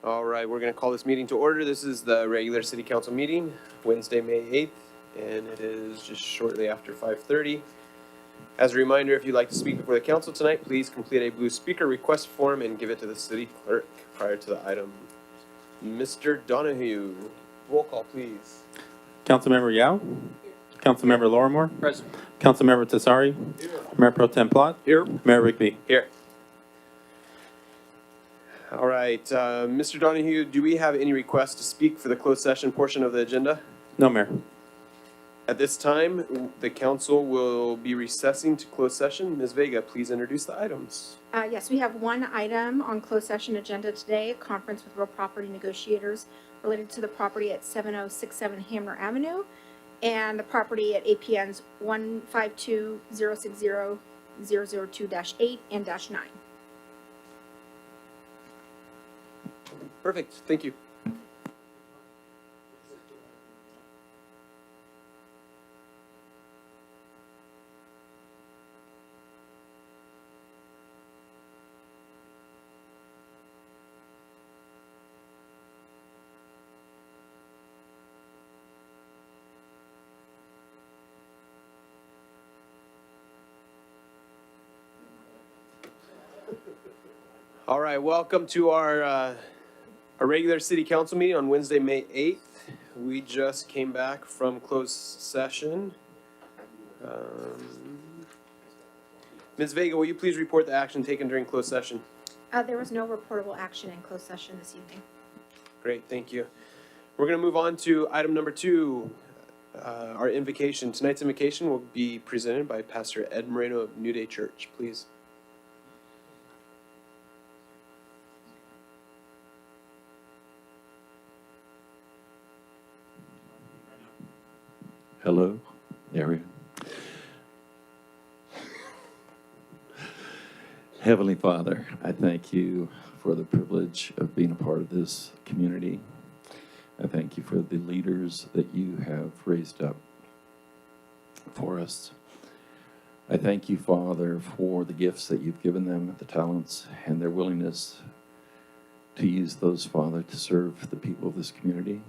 All right, we're going to call this meeting to order. This is the regular city council meeting, Wednesday, May 8th, and it is just shortly after 5:30. As a reminder, if you'd like to speak before the council tonight, please complete a blue speaker request form and give it to the city clerk prior to the item. Mr. Donahue, roll call, please. Councilmember Yao? Councilmember Lorimore? Present. Councilmember Tassari? Mayor Pro Tem Plot? Here. Mayor Rigby? Here. All right, Mr. Donahue, do we have any requests to speak for the closed session portion of the agenda? No, Mayor. At this time, the council will be recessing to closed session. Ms. Vega, please introduce the items. Yes, we have one item on closed session agenda today, a conference with real property negotiators related to the property at 7067 Hamner Avenue and the property at APNs 152060002-8 and -9. Perfect, thank you. All right, welcome to our regular city council meeting on Wednesday, May 8th. We just came back from closed session. Ms. Vega, will you please report the action taken during closed session? There was no reportable action in closed session this evening. Great, thank you. We're going to move on to item number 2, our invocation. Tonight's invocation will be presented by Pastor Ed Moreno of New Day Church, please. Hello, area. Heavenly Father, I thank you for the privilege of being a part of this community. I thank you for the leaders that you have raised up for us. I thank you, Father, for the gifts that you've given them, the talents, and their willingness to use those, Father, to serve the people of this community.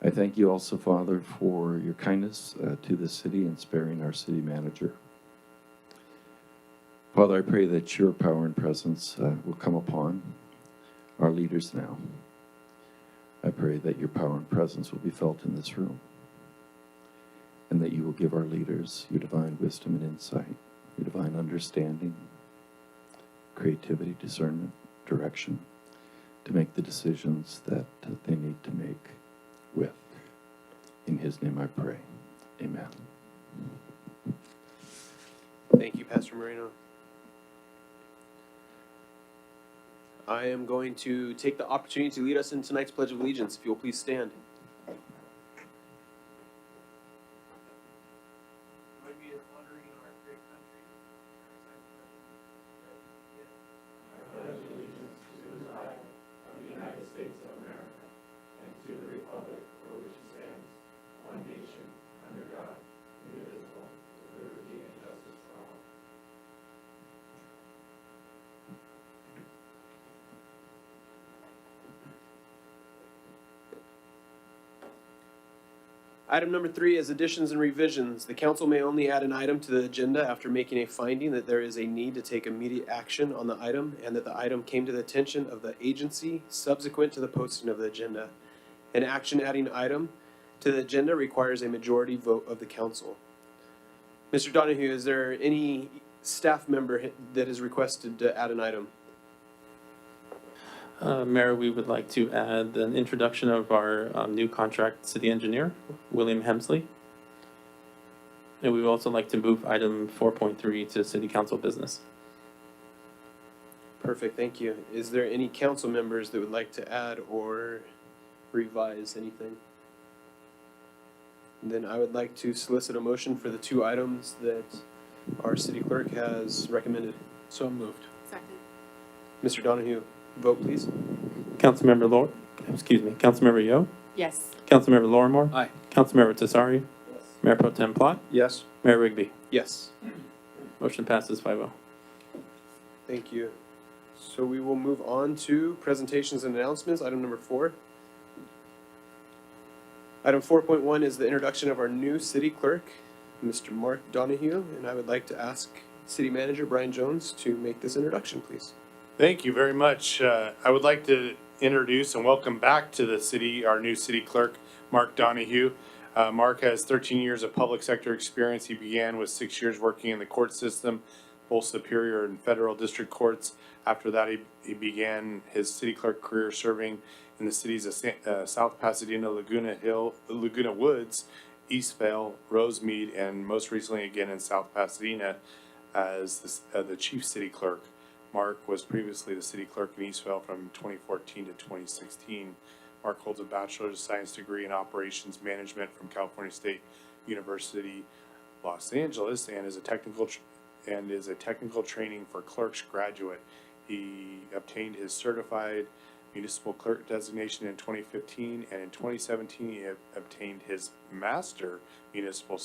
I thank you also, Father, for your kindness to the city and sparing our city manager. Father, I pray that your power and presence will come upon our leaders now. I pray that your power and presence will be felt in this room, and that you will give our leaders your divine wisdom and insight, your divine understanding, creativity, discernment, direction, to make the decisions that they need to make with. In his name I pray. Amen. Thank you, Pastor Moreno. I am going to take the opportunity to lead us in tonight's Pledge of Allegiance. If you'll please stand. Item number 3 is additions and revisions. The council may only add an item to the agenda after making a finding that there is a need to take immediate action on the item and that the item came to the attention of the agency subsequent to the posting of the agenda. An action adding item to the agenda requires a majority vote of the council. Mr. Donahue, is there any staff member that is requested to add an item? Mayor, we would like to add an introduction of our new contract city engineer, William Hemsley. And we would also like to move item 4.3 to city council business. Perfect, thank you. Is there any council members that would like to add or revise anything? Then I would like to solicit a motion for the 2 items that our city clerk has recommended. So moved. Second. Mr. Donahue, vote please. Councilmember Councilmember Yo? Yes. Councilmember Lorimore? Aye. Councilmember Tassari? Yes. Mayor Pro Tem Plot? Yes. Mayor Rigby? Yes. Motion passes 5-0. Thank you. So we will move on to presentations and announcements, item number 4. Item 4.1 is the introduction of our new city clerk, Mr. Mark Donahue, and I would like to ask City Manager Brian Jones to make this introduction, please. Thank you very much. I would like to introduce and welcome back to the city, our new city clerk, Mark Donahue. Mark has 13 years of public sector experience. He began with 6 years working in the court system, both superior and federal district courts. After that, he began his city clerk career serving in the cities of South Pasadena, Laguna Woods, Eastvale, Rosemead, and most recently again in South Pasadena as the chief city clerk. Mark was previously the city clerk in Eastvale from 2014 to 2016. Mark holds a bachelor's of science degree in operations management from California State University, Los Angeles, and is a technical training for clerks graduate. He obtained his certified municipal clerk designation in 2015, and in 2017 he obtained his master municipal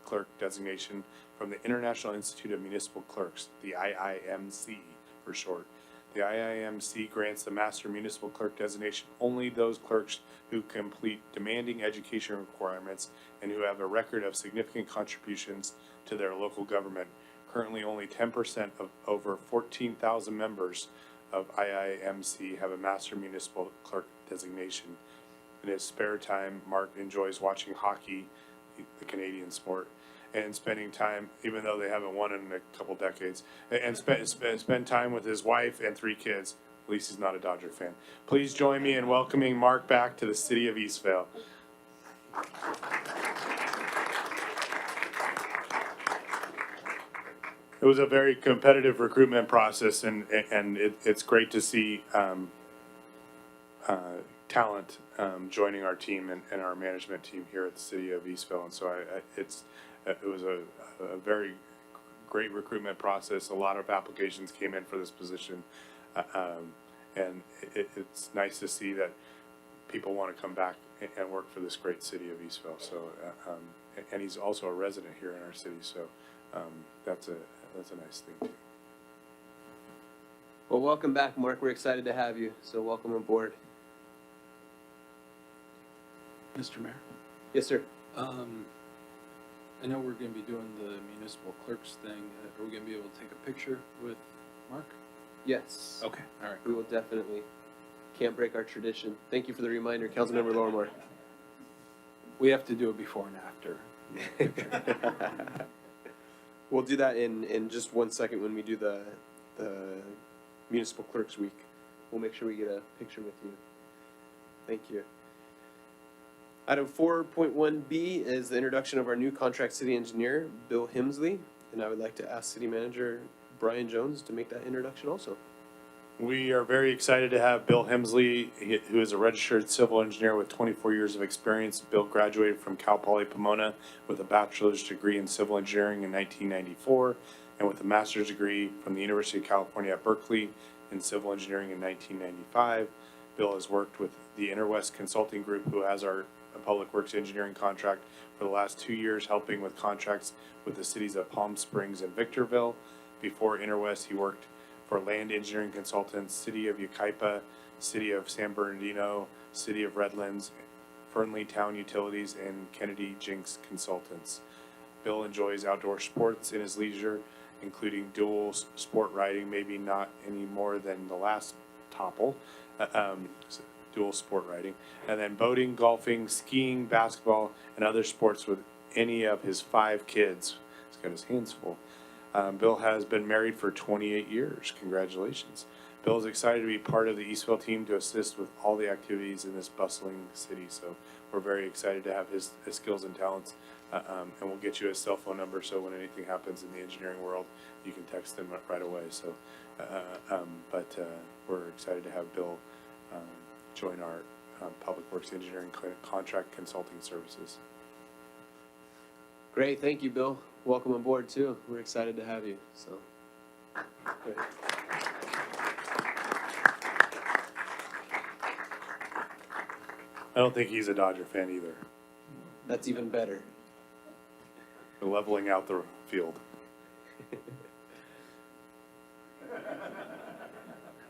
clerk designation from the International Institute of Municipal Clerks, the IIMC for short. The IIMC grants the master municipal clerk designation only those clerks who complete demanding education requirements and who have a record of significant contributions to their local government. Currently, only 10% of over 14,000 members of IIMC have a master municipal clerk designation. In his spare time, Mark enjoys watching hockey, the Canadian sport, and spending time, even though they haven't won in a couple decades, and spend time with his wife and 3 kids. At least he's not a Dodger fan. Please join me in welcoming Mark back to the city of Eastvale. It was a very competitive recruitment process, and it's great to see talent joining our team and our management team here at the city of Eastvale. And so it was a very great recruitment process. A lot of applications came in for this position, and it's nice to see that people want to come back and work for this great city of Eastvale. So, and he's also a resident here in our city, so that's a nice thing too. Well, welcome back, Mark. We're excited to have you, so welcome aboard. Mr. Mayor, Yes, sir. I know we're gonna be doing the municipal clerks thing. Are we gonna be able to take a picture with Mark? Yes. Okay, all right. We will definitely. Can't break our tradition. Thank you for the reminder, Councilmember Lorrimore. We have to do it before and after. We'll do that in just 1 second when we do the Municipal Clerks Week. We'll make sure we get a picture with you. Thank you. Item 4.1B is the introduction of our new contract city engineer, Bill Hemsley, and I would like to ask City Manager Brian Jones to make that introduction also. We are very excited to have Bill Hemsley, who is a registered civil engineer with 24 years of experience. Bill graduated from Cal Poly Pomona with a bachelor's degree in civil engineering in 1994 and with a master's degree from the University of California at Berkeley in civil engineering in 1995. Bill has worked with the Interwest Consulting Group, who has our Public Works engineering contract for the last 2 years, helping with contracts with the cities of Palm Springs and Victorville. Before Interwest, he worked for land engineering consultants, City of Yucaipa, City of San Bernardino, City of Redlands, Fernley Town Utilities, and Kennedy Jinks Consultants. Bill enjoys outdoor sports in his leisure, including dual sport riding, maybe not any more than the last topple, dual sport riding, and then boating, golfing, skiing, basketball, and other sports with any of his 5 kids. He's got his hands full. Bill has been married for 28 years. Congratulations. Bill is excited to be part of the Eastvale team to assist with all the activities in this bustling city. So we're very excited to have his skills and talents. And we'll get you his cell phone number so when anything happens in the engineering world, you can text him right away. So, we're excited to have Bill join our Public Works Engineering Contract Consulting Services. Great, thank you, Bill. Welcome aboard too. We're excited to have you. So, great. I don't think he's a Dodger fan either. That's even better. We're leveling out the field.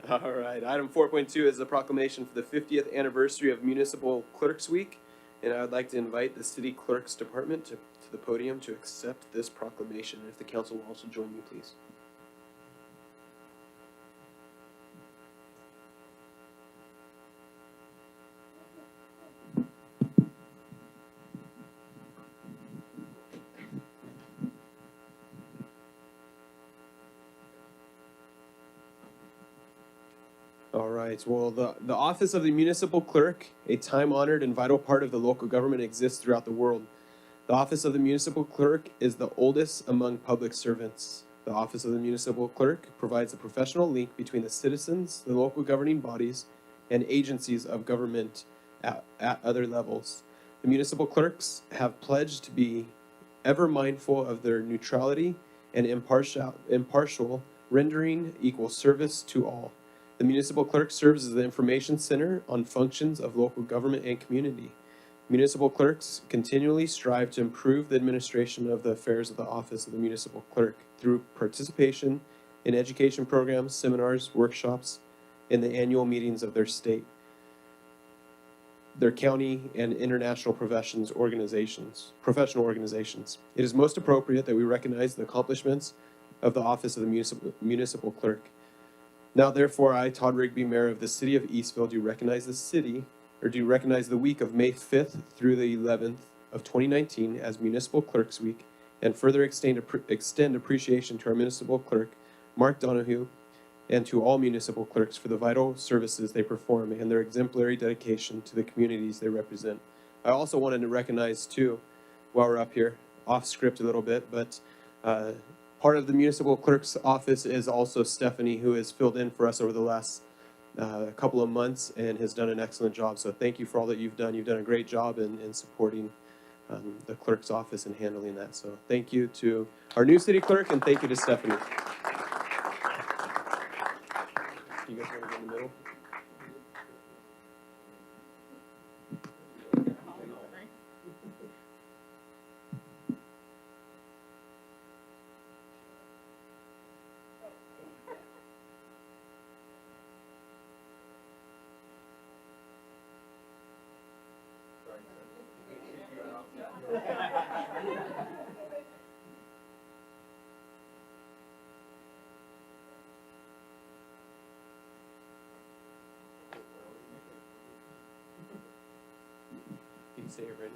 All right, item 4.2 is the proclamation for the 50th anniversary of Municipal Clerks Week. And I would like to invite the City Clerk's Department to the podium to accept this proclamation. If the council will also join me, please. All right, well, the office of the municipal clerk, a time-honored and vital part of the local government, exists throughout the world. The office of the municipal clerk is the oldest among public servants. The office of the municipal clerk provides a professional link between the citizens, the local governing bodies, and agencies of government at other levels. The municipal clerks have pledged to be ever mindful of their neutrality and impartial, rendering equal service to all. The municipal clerk serves as the information center on functions of local government and community. Municipal clerks continually strive to improve the administration of the affairs of the office of the municipal clerk through participation in education programs, seminars, workshops, and the annual meetings of their state, their county, and international professional organizations. It is most appropriate that we recognize the accomplishments of the office of the municipal clerk. Now, therefore, I, Todd Rigby, Mayor of the City of Eastville, do recognize the week of May 5th through the 11th of 2019 as Municipal Clerks Week, and further extend appreciation to our municipal clerk, Mark Donahue, and to all municipal clerks for the vital services they perform and their exemplary dedication to the communities they represent. I also wanted to recognize, too, while we're up here, off script a little bit, but part of the municipal clerk's office is also Stephanie, who has filled in for us over the last couple of months and has done an excellent job. So thank you for all that you've done. You've done a great job in supporting the clerk's office and handling that. So thank you to our new city clerk, and thank you to Stephanie. You guys want to get in the middle? You say you're ready.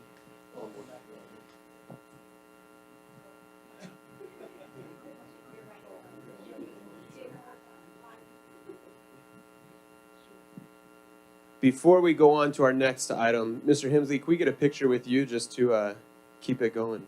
Before we go on to our next item, Mr. Hemsley, can we get a picture with you just to keep it going?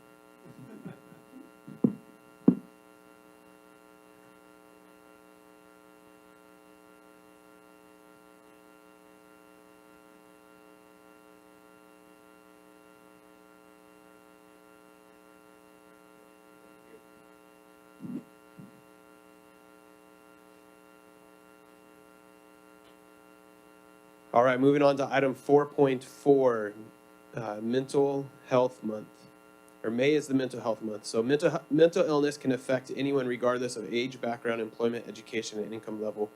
All right, moving on to item 4.4, Mental Health Month. Or May is the Mental Health Month. So mental illness can affect anyone regardless of age, background, employment, education, and income level,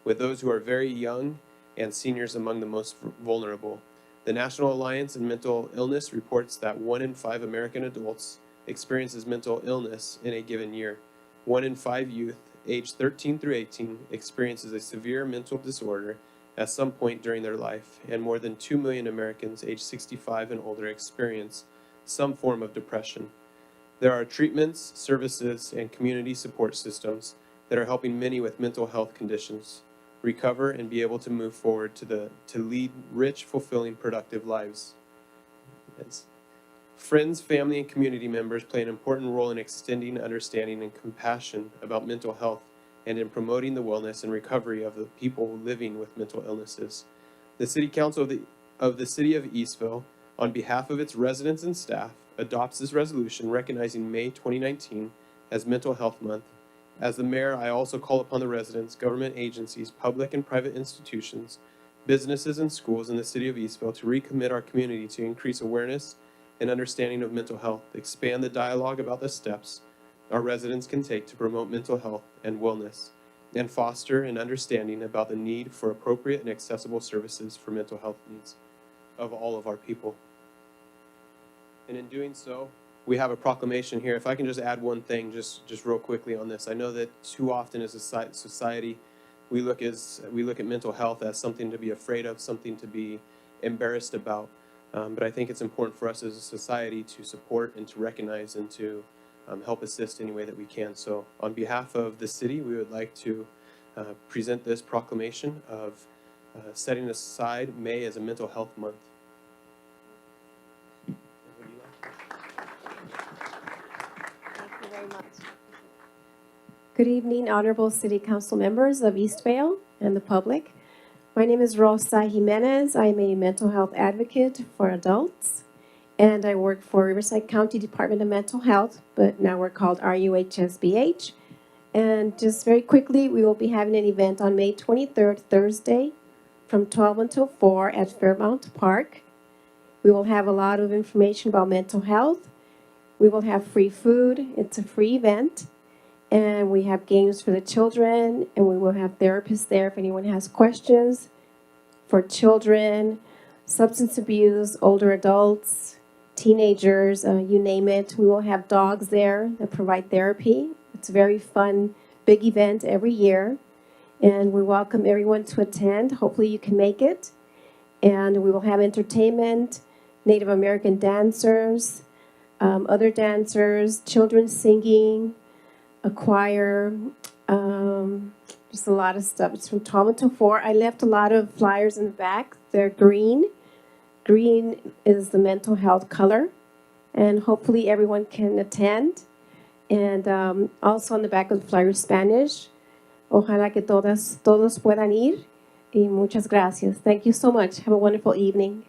with those who are very young and seniors among the most vulnerable. The National Alliance on Mental Illness reports that 1 in 5 American adults experiences mental illness in a given year. 1 in 5 youth aged 13 through 18 experiences a severe mental disorder at some point during their life, and more than 2 million Americans aged 65 and older experience some form of depression. There are treatments, services, and community support systems that are helping many with mental health conditions recover and be able to move forward to lead rich, fulfilling, productive lives. Yes. Friends, family, and community members play an important role in extending understanding and compassion about mental health and in promoting the wellness and recovery of the people living with mental illnesses. The City Council of the City of Eastville, on behalf of its residents and staff, adopts this resolution recognizing May 2019 as Mental Health Month. As the mayor, I also call upon the residents, government agencies, public and private institutions, businesses, and schools in the City of Eastville to recommit our community to increase awareness and understanding of mental health, expand the dialogue about the steps our residents can take to promote mental health and wellness, and foster an understanding about the need for appropriate and accessible services for mental health needs of all of our people. And in doing so, we have a proclamation here. If I can just add one thing, just real quickly on this. I know that too often as a society, we look at mental health as something to be afraid of, something to be embarrassed about. But I think it's important for us as a society to support and to recognize and to help assist any way that we can. So on behalf of the city, we would like to present this proclamation of setting aside May as a mental health month. Thank you very much. Good evening, honorable city council members of Eastvale and the public. My name is Rosa Jimenez. I'm a mental health advocate for adults, and I work for Riverside County Department of Mental Health, but now we're called RUHSBH. And just very quickly, we will be having an event on May 23rd, Thursday, from 12 until 4 at Fairmount Park. We will have a lot of information about mental health. We will have free food. It's a free event. And we have games for the children, and we will have therapists there if anyone has questions for children, substance abuse, older adults, teenagers, you name it. We will have dogs there that provide therapy. It's a very fun, big event every year, and we welcome everyone to attend. Hopefully you can make it. And we will have entertainment, Native American dancers, other dancers, children singing, a choir, just a lot of stuff. It's from 12 until 4. I left a lot of flyers in the back. They're green. Green is the mental health color, and hopefully everyone can attend. And also on the back of the flyer, Spanish. Ojalá que todos puedan ir. Y muchas gracias. Thank you so much. Have a wonderful evening.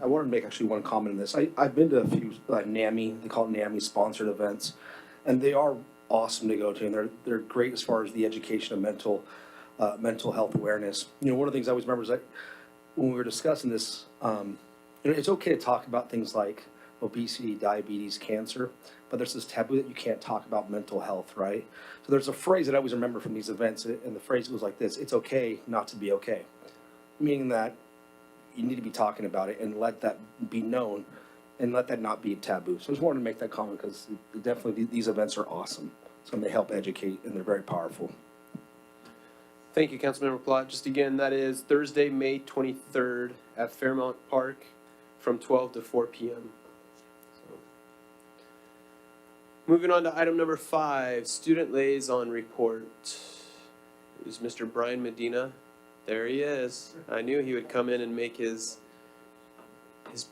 I wanted to make actually one comment on this. I've been to a few NAMI, they call it NAMI sponsored events, and they are awesome to go to, and they're great as far as the education of mental health awareness. You know, one of the things I always remember is that when we were discussing this, it's okay to talk about things like obesity, diabetes, cancer, but there's this taboo that you can't talk about mental health, right? So there's a phrase that I always remember from these events, and the phrase goes like this: "It's okay not to be okay," meaning that you need to be talking about it and let that be known and let that not be a taboo. So I just wanted to make that comment because definitely these events are awesome. So they help educate and they're very powerful. Thank you, Councilmember Plott. Just again, that is Thursday, May 23rd at Fairmount Park from 12 to 4 p.m. So, moving on to item number 5, student liaison report. It was Mr. Brian Medina. There he is. I knew he would come in and make his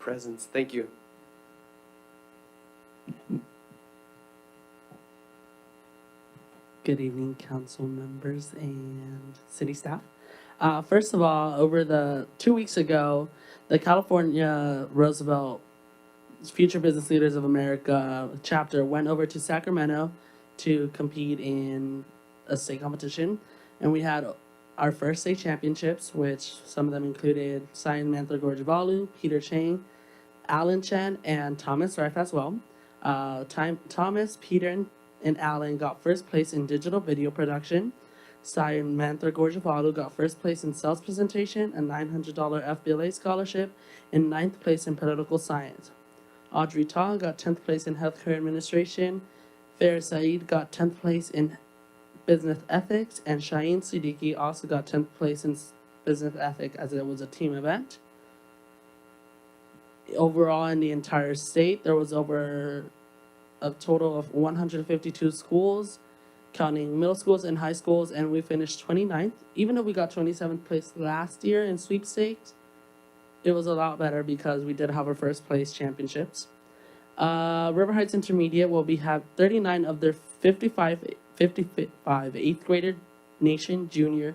presence. Thank you. Good evening, council members and city staff. First of all, over the 2 weeks ago, the California Roosevelt Future Business Leaders of America chapter went over to Sacramento to compete in a state competition, and we had our first state championships, which some of them included Samantha Gorgivalu, Peter Chang, Alan Chen, and Thomas Rife as well. Thomas, Peter, and Alan got first place in digital video production. Samantha Gorgivalu got first place in sales presentation, a $900 FBLA scholarship, and 9th place in political science. Audrey Tong got 10th place in healthcare administration. Fair Saeed got 10th place in business ethics, and Shaheen Siddiqui also got 10th place in business ethics as it was a team event. Overall, in the entire state, there was over a total of 152 schools, counting middle schools and high schools, and we finished 29th. Even though we got 27th place last year in sweepstakes, it was a lot better because we did have our first place championships. River Heights Intermediate will have 39 of their 55 eighth grader Nation Junior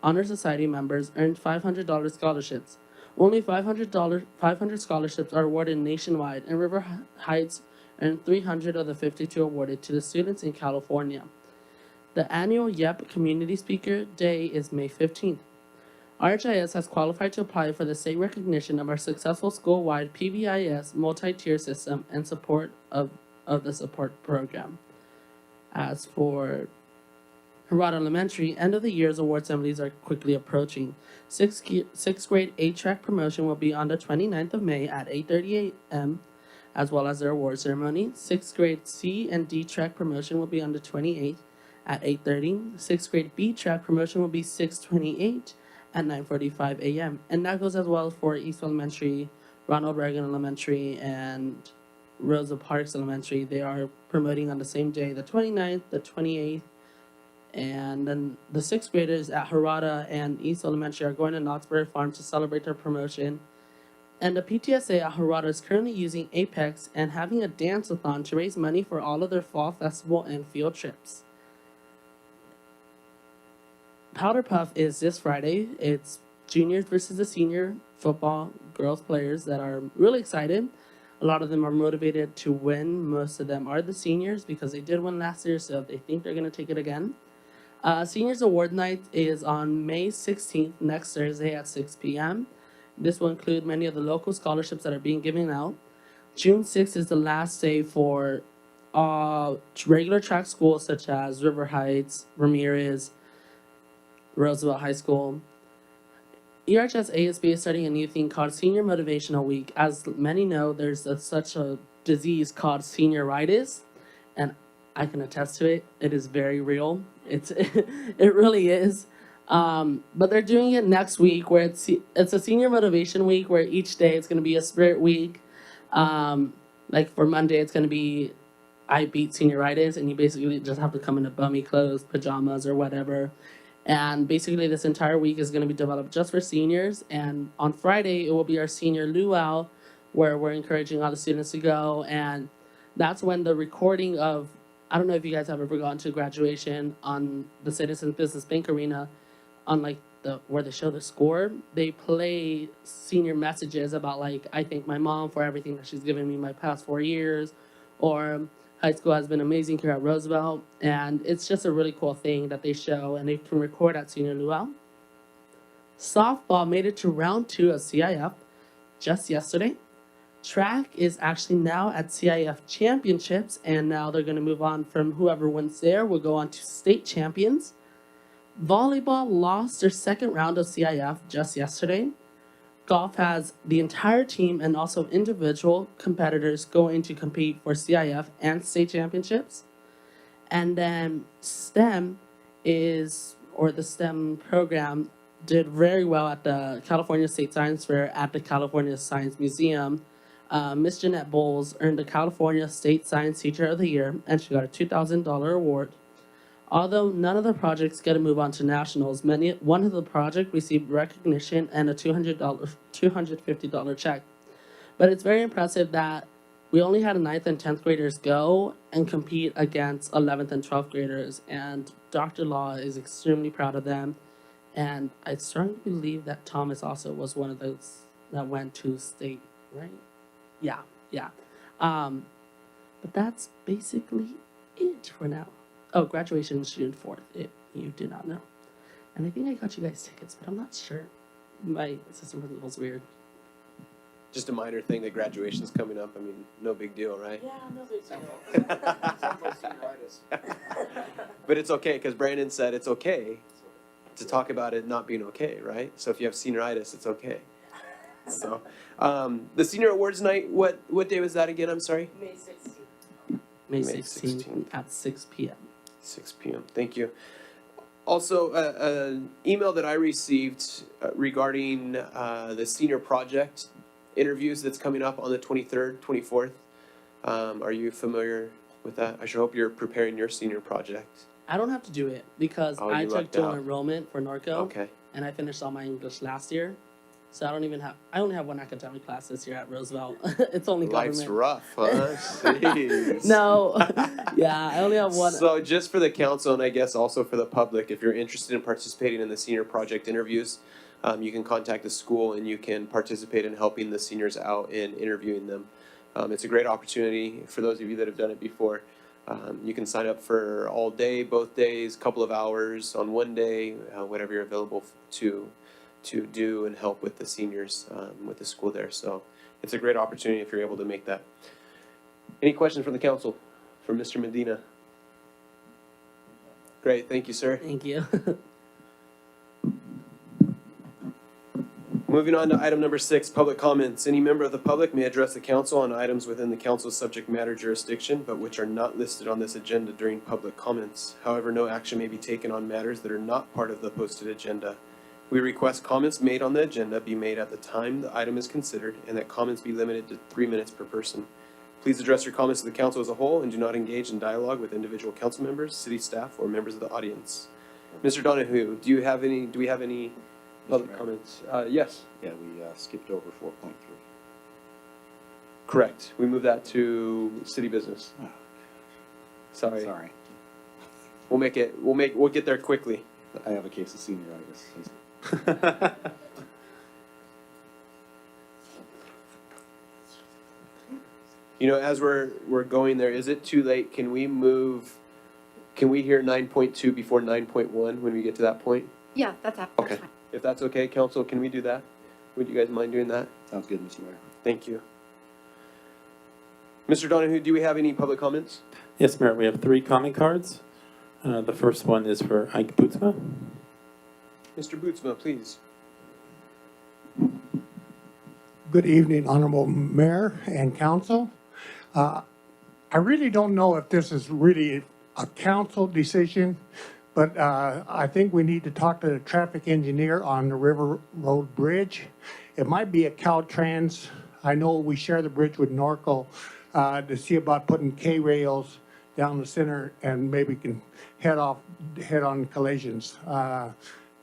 Honor Society members earned $500 scholarships. Only $500 scholarships are awarded nationwide, and River Heights earned 300 of the 52 awarded to the students in California. The annual YEP Community Speaker Day is May 15th. RHIS has qualified to apply for the state recognition of our successful school-wide PBIS multi-tier system and support of the support program. As for Hirata Elementary, end of the year's award assemblies are quickly approaching. Sixth grade A-track promotion will be on the 29th of May at 8:30 a.m., as well as their award ceremony. Sixth grade C and D track promotion will be on the 28th at 8:30. Sixth grade B track promotion will be 6:28 at 9:45 a.m. And that goes as well for East Elementary, Ronald Reagan Elementary, and Rosa Parks Elementary. They are promoting on the same day, the 29th, the 28th, and then the sixth graders at Hirata and East Elementary are going to Knott's Berry Farm to celebrate their promotion. And the PTSA at Hirata is currently using Apex and having a dance-a-thon to raise money for all of their fall festival and field trips. Powder Puff is this Friday. It's juniors versus the senior football girls players that are really excited. A lot of them are motivated to win. Most of them are the seniors because they did win last year, so they think they're going to take it again. Seniors Award Night is on May 16th, next Thursday at 6 p.m. This will include many of the local scholarships that are being given out. June 6th is the last day for regular track schools such as River Heights, Ramirez, Roosevelt High School. ERHS ASB is starting a new thing called Senior Motivational Week. As many know, there's such a disease called senioritis, and I can attest to it. It is very real. It really is. But they're doing it next week, where it's a Senior Motivation Week, where each day it's going to be a spirit week. Like for Monday, it's going to be I beat senioritis, and you basically just have to come in a bummy clothes, pajamas, or whatever. And basically, this entire week is going to be developed just for seniors. And on Friday, it will be our senior luau, where we're encouraging all the students to go. And that's when the recording of, I don't know if you guys have ever gone to graduation on the Citizens Business Bank Arena, on like where they show the score. They play senior messages about like, I thank my mom for everything that she's given me my past 4 years, or high school has been amazing here at Roosevelt, and it's just a really cool thing that they show, and they can record at Senior Luau. Softball made it to round 2 of CIF just yesterday. Track is actually now at CIF championships, and now they're going to move on from whoever wins there will go on to state champions. Volleyball lost their second round of CIF just yesterday. Golf has the entire team and also individual competitors going to compete for CIF and state championships. And then STEM the STEM program did very well at the California State Science Fair at the California Science Museum. Miss Jeanette Bowles earned the California State Science Teacher of the Year, and she got a $2,000 award. Although none of the projects get to move on to nationals, one of the projects received recognition and a $250 check. But it's very impressive that we only had 9th and 10th graders go and compete against 11th and 12th graders, and Dr. Law is extremely proud of them. And I strongly believe that Thomas also was one of those that went to state, right? Yeah. But that's basically it for now. Oh, graduation is June 4th, if you do not know. And I think I got you guys tickets, but I'm not sure. My system was weird. Just a minor thing that graduation's coming up. I mean, no big deal, right? Yeah, no big deal. But it's okay, because Brandon said it's okay to talk about it not being okay, right? So if you have senioritis, it's okay. So, the Senior Awards Night, what day was that again? I'm sorry? May 16th. May 16th at 6 p.m. 6 p.m. Thank you. Also, an email that I received regarding the senior project interviews that's coming up on the 23rd, 24th Are you familiar with that? I sure hope you're preparing your senior project. I don't have to do it because Oh, I you took lucked dual out. enrollment for Norco, Okay. and I finished all my English last year. So I only have one academic class this year at Roosevelt. It's only Life's government. rough, huh? Jeez. No, yeah, I only have one. So just for the council and I guess also for the public, if you're interested in participating in the senior project interviews, you can contact the school and you can participate in helping the seniors out in interviewing them. It's a great opportunity for those of you that have done it before. You can sign up for all day, both days, couple of hours on one day, whatever you're available to do and help with the seniors with the school there. So it's a great opportunity if you're able to make that. Any questions from the council? From Mr. Medina? Great, thank you, sir. Thank you. Moving on to item number 6, public comments. Any member of the public may address the council on items within the council's subject matter jurisdiction, but which are not listed on this agenda during public comments. However, no action may be taken on matters that are not part of the posted agenda. We request comments made on the agenda be made at the time the item is considered, and that comments be limited to 3 minutes per person. Please address your comments to the council as a whole and do not engage in dialogue with individual council members, city staff, or members of the audience. Mr. Donahue, do we have any public comments? Yes. Yeah, we skipped over 4.3. Correct. We move that to city business. Oh, Sorry. sorry. We'll get there quickly. I have a case of senioritis. You know, as we're going there, is it too late? Can we hear 9.2 before 9.1 when we get to that point? Yeah, that's Okay. fine. If that's okay, council, can we do that? Would you guys mind doing that? Sounds good, Mr. Mayor. Thank you. Mr. Donahue, do we have any public comments? Yes, Mayor, we have 3 comment cards. The first one is for Ike Bootsma. Mr. Bootsma, please. Good evening, Honorable Mayor and Council. I really don't know if this is really a council decision, but I think we need to talk to the traffic engineer on the River Road Bridge. It might be a Caltrans. I know we share the bridge with Norco to see about putting K-rails down the center and maybe can head-on collisions.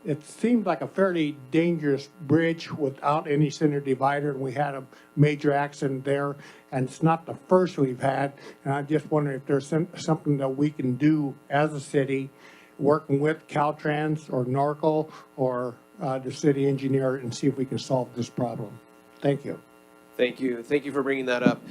It seems like a fairly dangerous bridge without any center divider, and we had a major accident there, and it's not the first we've had. And I just wonder if there's something that we can do as a city, working with Caltrans or Norco or the city engineer, and see if we can solve this problem. Thank you. Thank you. Thank you for bringing that up.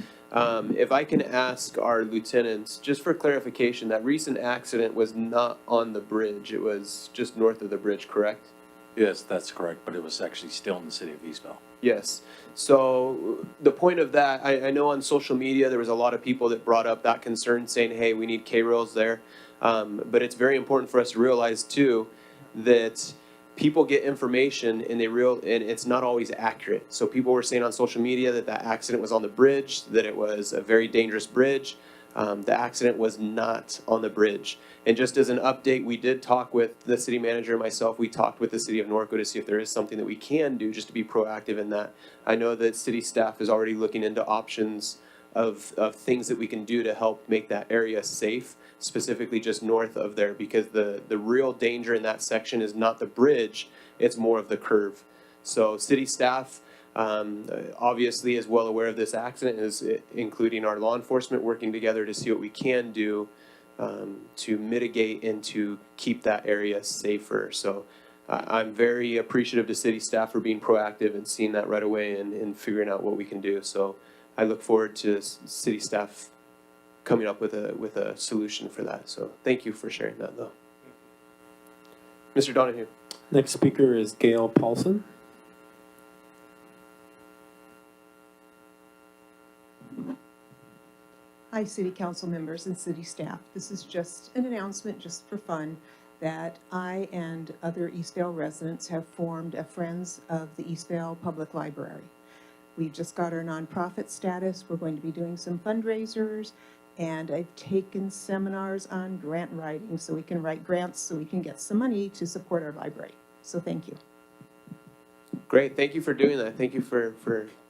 If I can ask our lieutenants, just for clarification, that recent accident was not on the bridge. It was just north of the bridge, correct? Yes, that's correct, but it was actually still in the city of Eastvale. Yes. So the point of that, I know on social media, there was a lot of people that brought up that concern saying, hey, we need K-rails there. But it's very important for us to realize too, that people get information and it's not always accurate. So people were saying on social media that that accident was on the bridge, that it was a very dangerous bridge. The accident was not on the bridge. And just as an update, we did talk with the city manager and myself. We talked with the city of Norco to see if there is something that we can do just to be proactive in that. I know that city staff is already looking into options of things that we can do to help make that area safe, specifically just north of there, because the real danger in that section is not the bridge, it's more of the curve. So city staff obviously is well aware of this accident, is including our law enforcement working together to see what we can do to mitigate and to keep that area safer. So I'm very appreciative to city staff for being proactive and seeing that right away and figuring out what we can do. So I look forward to city staff coming up with a solution for that. So thank you for sharing that, though. Mr. Donahue. Next speaker is Gail Paulson. Hi, City Council members and city staff. This is just an announcement, just for fun, that I and other Eastvale residents have formed a Friends of the Eastvale Public Library. We just got our nonprofit status. We're going to be doing some fundraisers, and I've taken seminars on grant writing so we can write grants so we can get some money to support our library. So thank you. Great. Thank you for doing that. Thank you for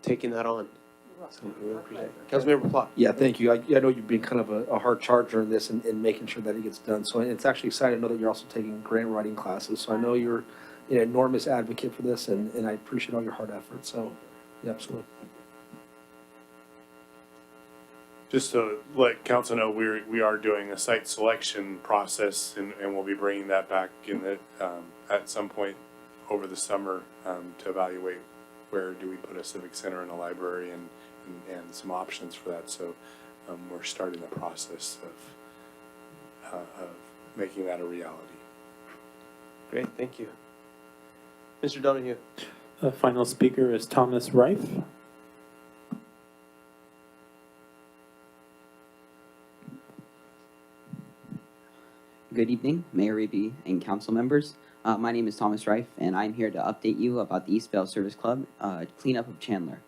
taking that on. You're Something we appreciate. Councilmember Plot. Yeah, thank you. I know you've been kind of a hard charger in this and making sure that it gets done. So it's actually exciting to know that you're also taking grant writing classes. So I know you're an enormous advocate for this, and I appreciate all your hard efforts. So, yeah, absolutely. Just to let council know, we are doing a site selection process, and we'll be bringing that back in the, at some point over the summer, to evaluate where do we put a civic center and a library and some options for that. So, we're starting the process of making that a reality. Great, thank you. Mr. Donahue. The final speaker is Thomas Reif. Good evening, Mayor Raby and council members. My name is Thomas Reif, and I'm here to update you about the Eastvale Service Club cleanup of Chandler.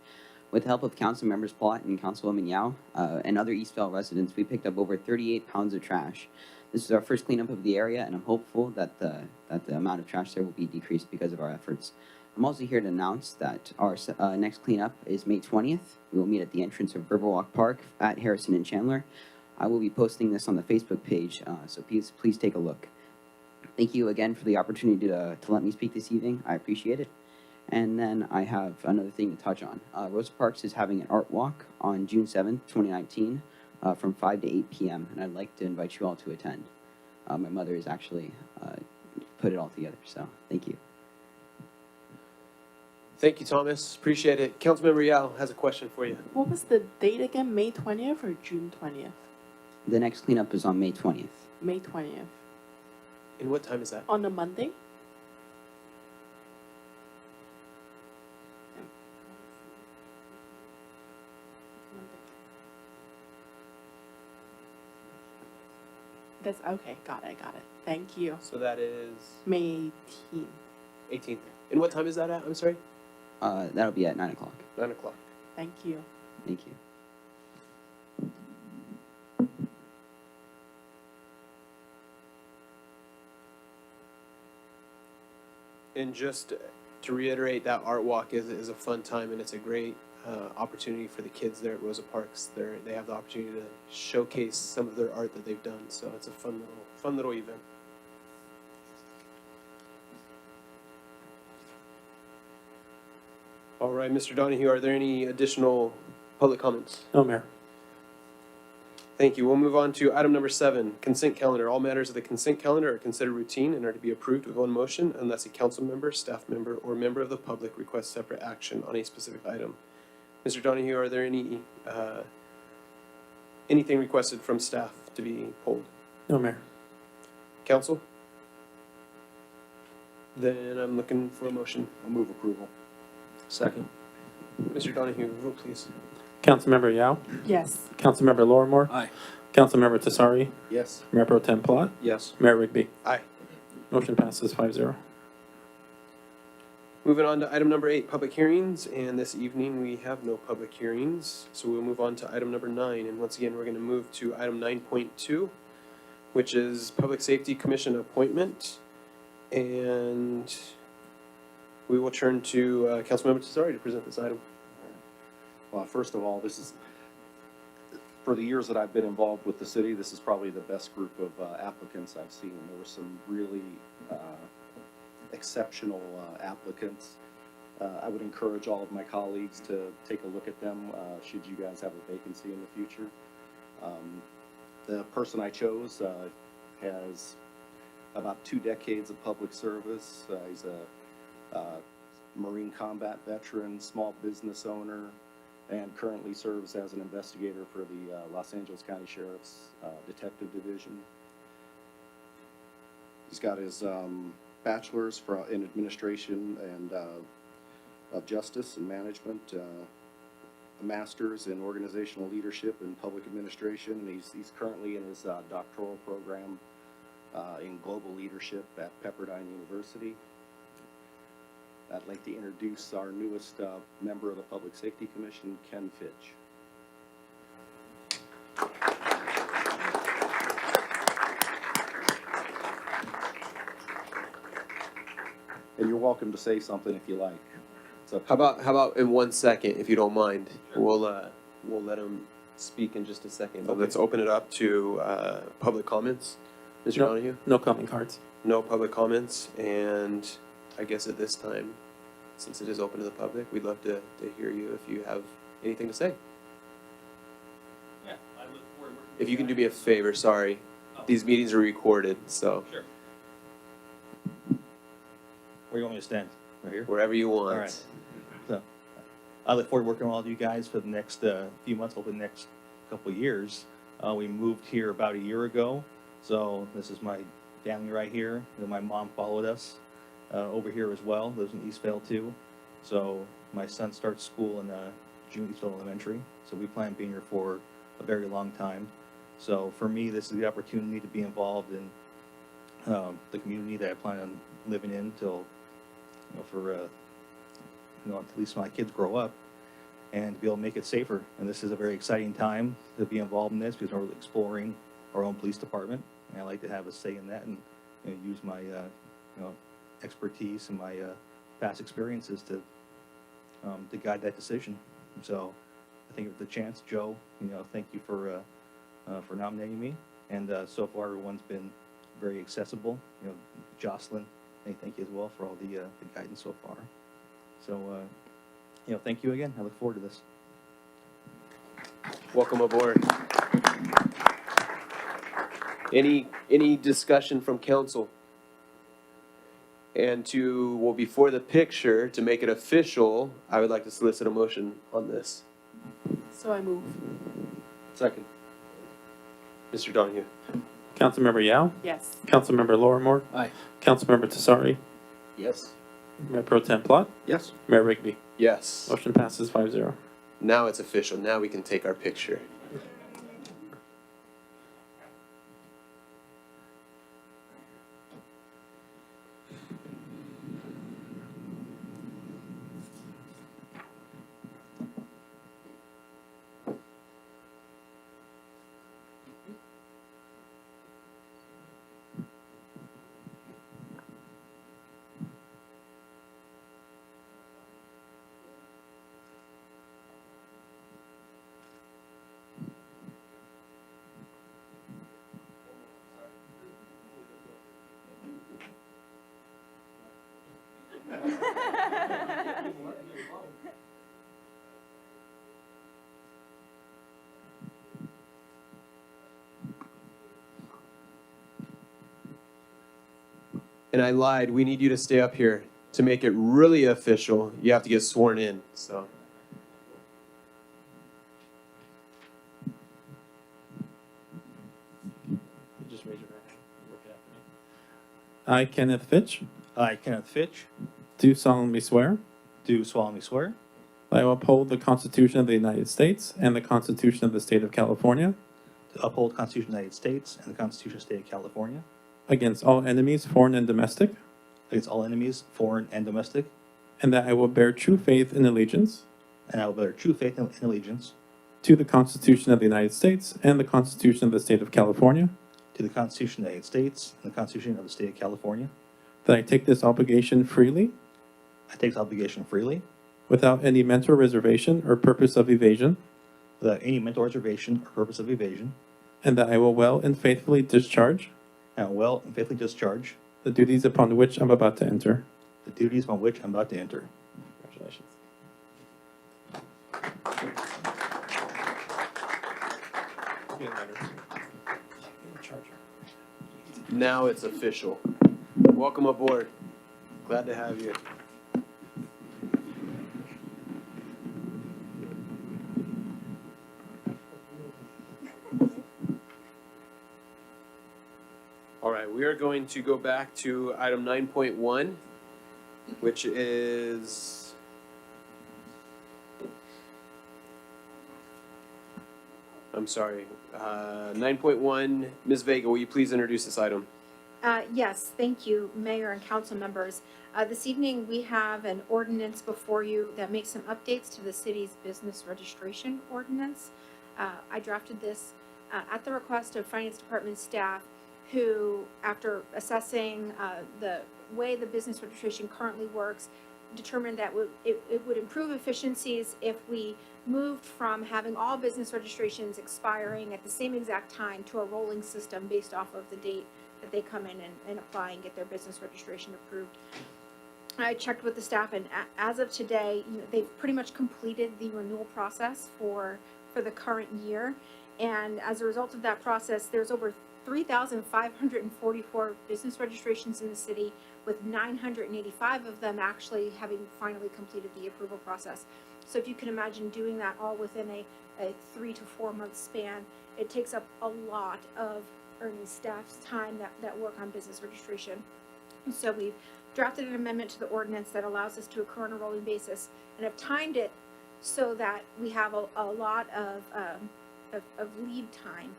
With the help of council members Plott and Councilwoman Yao and other Eastvale residents, we picked up over 38 pounds of trash. This is our first cleanup of the area, and I'm hopeful that the amount of trash there will be decreased because of our efforts. I'm also here to announce that our next cleanup is May 20th. We will meet at the entrance of Riverwalk Park at Harrison and Chandler. I will be posting this on the Facebook page, so please take a look. Thank you again for the opportunity to let me speak this evening. I appreciate it. And then I have another thing to touch on. Rosa Parks is having an art walk on June 7th, 2019, from 5 to 8 p.m., and I'd like to invite you all to attend. My mother has actually put it all together, so thank you. Thank you, Thomas. Appreciate it. Councilmember Yao has a question for you. What was the date again? May 20th or June 20th? The next cleanup is on May 20th. May 20th. And what time is that? On a Monday? That's okay. Got it. Thank you. So that is May 18th. 18th. And what time is that at? I'm sorry? That'll be at 9 o'clock. 9 o'clock. Thank you. Thank you. And just to reiterate, that art walk is a fun time, and it's a great opportunity for the kids there at Rosa Parks. They have the opportunity to showcase some of their art that they've done. So it's a fun little event. All right, Mr. Donahue, are there any additional public comments? No, Mayor. Thank you. We'll move on to item number 7, consent calendar. All matters of the consent calendar are considered routine and are to be approved with one motion unless a council member, staff member, or member of the public requests separate action on a specific item. Mr. Donahue, are there anything requested from staff to be pulled? No, Mayor. Council? Then I'm looking for a motion. I'll move approval. Second. Mr. Donahue, vote please. Councilmember Yao. Yes. Councilmember Lorimore. Aye. Councilmember Tassari. Yes. Mayor Pro Tem Plott. Yes. Mayor Rigby. Aye. Motion passes 5-0. Moving on to item number 8, public hearings, and this evening we have no public hearings, so we'll move on to item number 9, and once again, we're gonna move to item 9.2, which is Public Safety Commission appointment, and we will turn to Councilmember Tassari to present this item. Well, first of all, this is, for the years that I've been involved with the city, this is probably the best group of applicants I've seen. There were some really exceptional applicants. I would encourage all of my colleagues to take a look at them should you guys have a vacancy in the future. The person I chose has about 2 decades of public service. He's a Marine combat veteran, small business owner, and currently serves as an investigator for the Los Angeles County Sheriff's Detective Division. He's got his bachelor's in administration and of justice and management, a master's in organizational leadership and public administration, and he's currently in his doctoral program in global leadership at Pepperdine University. I'd like to introduce our newest member of the Public Safety Commission, Ken Fitch. And you're welcome to say something if you like. How about in 1 second, if you don't mind? We'll we'll let him speak in just a second. But let's open it up to public comments. Mr. No. Donahue? No comment cards. No public comments, and I guess at this time, since it is open to the public, we'd love to hear you if you have anything to say. Yeah, I look forward to working If you can do me a favor, sorry, these meetings are recorded, so Sure. Where do you want me to stand? Right here? wherever you want. All right. So, I look forward to working with all of you guys for the next few months, hopefully the next couple of years. We moved here about a year ago, so this is my family right here. You know, my mom followed us over here as well, lives in Eastvale too. So my son starts school in June Eastvale Elementary, so we plan on being here for a very long time. So for me, this is the opportunity to be involved in the community that I plan on living in till, for at least my kids grow up, and to be able to make it safer. And this is a very exciting time to be involved in this because we're exploring our own police department, and I like to have a say in that and use my expertise and my past experiences to guide that decision. So I think with the chance, Joe, thank you for nominating me. And so far, everyone's been very accessible. Jocelyn, thank you as well for all the guidance so far. So, thank you again. I look forward to this. Welcome aboard. Any discussion from council? And before the picture, to make it official, I would like to solicit a motion on this. So I move. Second. Mr. Donahue? Councilmember Yao? Yes. Councilmember Lorimore? Aye. Councilmember Tesari? Yes. Mayor Pro Tem Plot? Yes. Mayor Rigby? Yes. Motion passes 5-0. Now it's official. Now we can take our picture. And I lied. We need you to stay up here. To make it really official, you have to get sworn in. So. Just raise your right hand. Repeat after me. I, Kenneth Fitch, I, Kenneth Fitch, do solemnly swear do solemnly swear that I will uphold the Constitution of the United States and the Constitution of the State of California to uphold the Constitution of the United States and the Constitution of the State of California against all enemies, foreign and domestic, against all enemies, foreign and domestic, and that I will bear true faith and allegiance and I will bear true faith and allegiance to the Constitution of the United States and the Constitution of the State of California, to the Constitution of the United States and the Constitution of the State of California. that I take this obligation freely I take this obligation freely without any mental reservation or purpose of evasion, without any mental reservation or purpose of evasion, and that I will well and faithfully discharge and will and faithfully discharge the duties upon which I'm about to enter. the duties upon which I'm about to enter. Congratulations. Now it's official. Welcome aboard. Glad to have you. All right, we are going to go back to item 9.1, which is I'm sorry, 9.1, Ms. Vega, will you please introduce this item? Yes, thank you, Mayor and council members. This evening, we have an ordinance before you that makes some updates to the city's business registration ordinance. I drafted this at the request of Finance Department staff who, after assessing the way the business registration currently works, determined that it would improve efficiencies if we moved from having all business registrations expiring at the same exact time to a rolling system based off of the date that they come in and apply and get their business registration approved. I checked with the staff, and as of today, they've pretty much completed the renewal process for the current year. And as a result of that process, there's over 3,544 business registrations in the city, with 985 of them actually having finally completed the approval process. So if you can imagine doing that all within a 3 to 4 month span, it takes up a lot of Ernie's staff's time that work on business registration. And so we've drafted an amendment to the ordinance that allows us to occur on a rolling basis, and have timed it so that we have a lot of lead time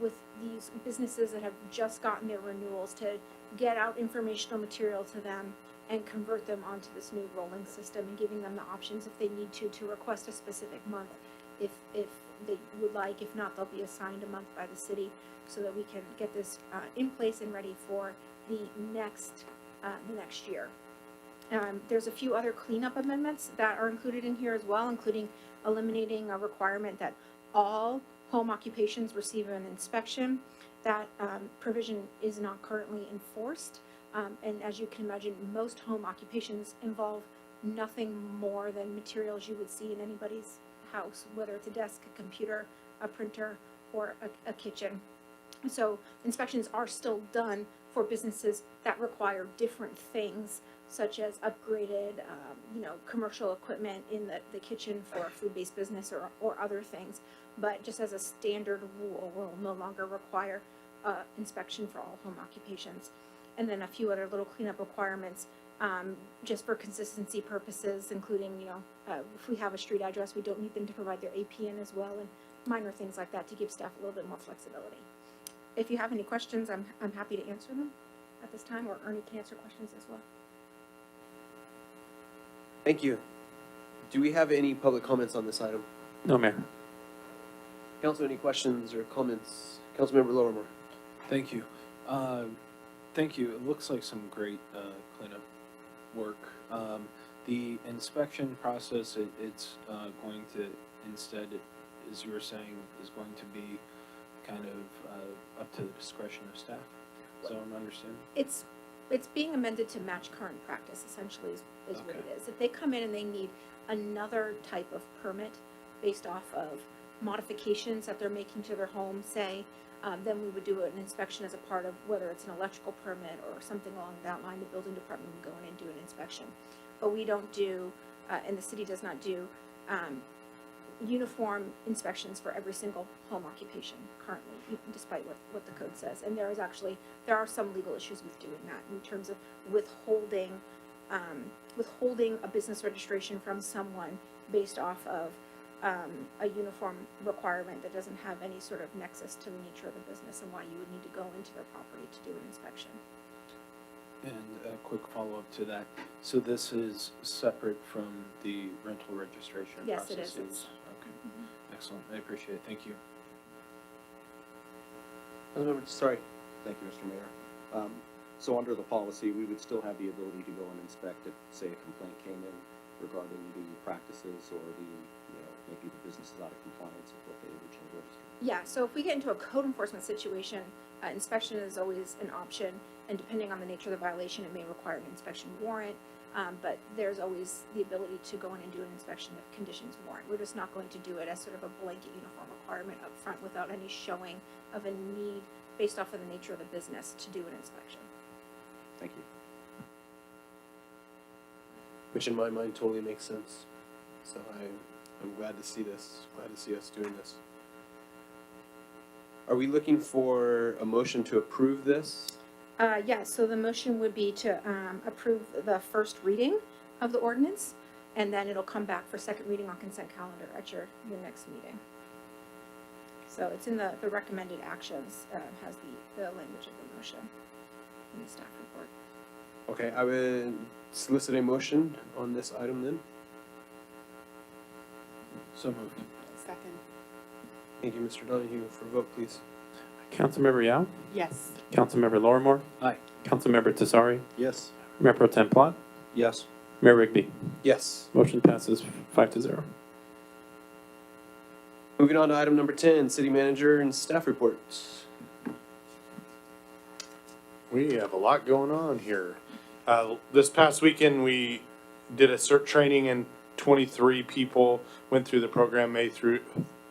with these businesses that have just gotten their renewals to get out informational material to them and convert them onto this new rolling system, and giving them the options if they need to request a specific month if they would like. If not, they'll be assigned a month by the city so that we can get this in place and ready for the next year. There's a few other cleanup amendments that are included in here as well, including eliminating a requirement that all home occupations receive an inspection. That provision is not currently enforced. And as you can imagine, most home occupations involve nothing more than materials you would see in anybody's house, whether it's a desk, a computer, a printer, or a kitchen. So inspections are still done for businesses that require different things, such as upgraded, commercial equipment in the kitchen for a food-based business or other things. But just as a standard rule, we'll no longer require inspection for all home occupations. And then a few other little cleanup requirements, just for consistency purposes, including, if we have a street address, we don't need them to provide their APN as well, and minor things like that to give staff a little bit more flexibility. If you have any questions, I'm happy to answer them at this time, or Ernie can answer questions as well. Thank you. Do we have any public comments on this item? No, Mayor. Council, any questions or comments? Councilmember Lorimer. Thank you. Thank you. It looks like some great cleanup work. The inspection process, it's going to instead, as you were saying, is going to be kind of up to the discretion of staff. So I'm understanding. It's being amended to match current practice, essentially, is what Okay. it is. If they come in and they need another type of permit based off of modifications that they're making to their home, say, then we would do an inspection as a part of whether it's an electrical permit or something along that line. The building department would go in and do an inspection. But we don't do, and the city does not do, uniform inspections for every single home occupation currently, despite what the code says. And there are some legal issues with doing that in terms of withholding a business registration from someone based off of a uniform requirement that doesn't have any sort of nexus to the nature of the business, and why you would need to go into their property to do an inspection. And a quick follow-up to that. So this is separate from the rental registration Yes, it processes? is. Okay, excellent. I appreciate it. Thank you. Sorry. Thank you, Mr. Mayor. So under the policy, we would still have the ability to go and inspect if, say, a complaint came in regarding the practices or maybe the business is out of compliance with what they originally registered. Yeah, so if we get into a code enforcement situation, inspection is always an option, and depending on the nature of the violation, it may require an inspection warrant, but there's always the ability to go in and do an inspection if conditions warrant. We're just not going to do it as sort of a blanket uniform requirement up front without any showing of a need based off of the nature of the business to do an inspection. Thank you. Which in my mind totally makes sense. So I'm glad to see this, glad to see us doing this. Are we looking for a motion to approve this? Yeah, so the motion would be to approve the first reading of the ordinance, and then it'll come back for second reading on consent calendar at your next meeting. So it's in the recommended actions, has the language of the motion in the staff report. Okay, I would solicit a motion on this item then. So moved. Second. Thank you, Mr. Donahue. For a vote, please. Councilmember Yao? Yes. Councilmember Lorimer? Aye. Councilmember Tesari? Yes. Mayor Pro Tem Plot? Yes. Mayor Rigby. Yes. Motion passes 5-0. Moving on to item number 10, city manager and staff reports. We have a lot going on here. This past weekend, we did a CERT training and 23 people went through the program, May through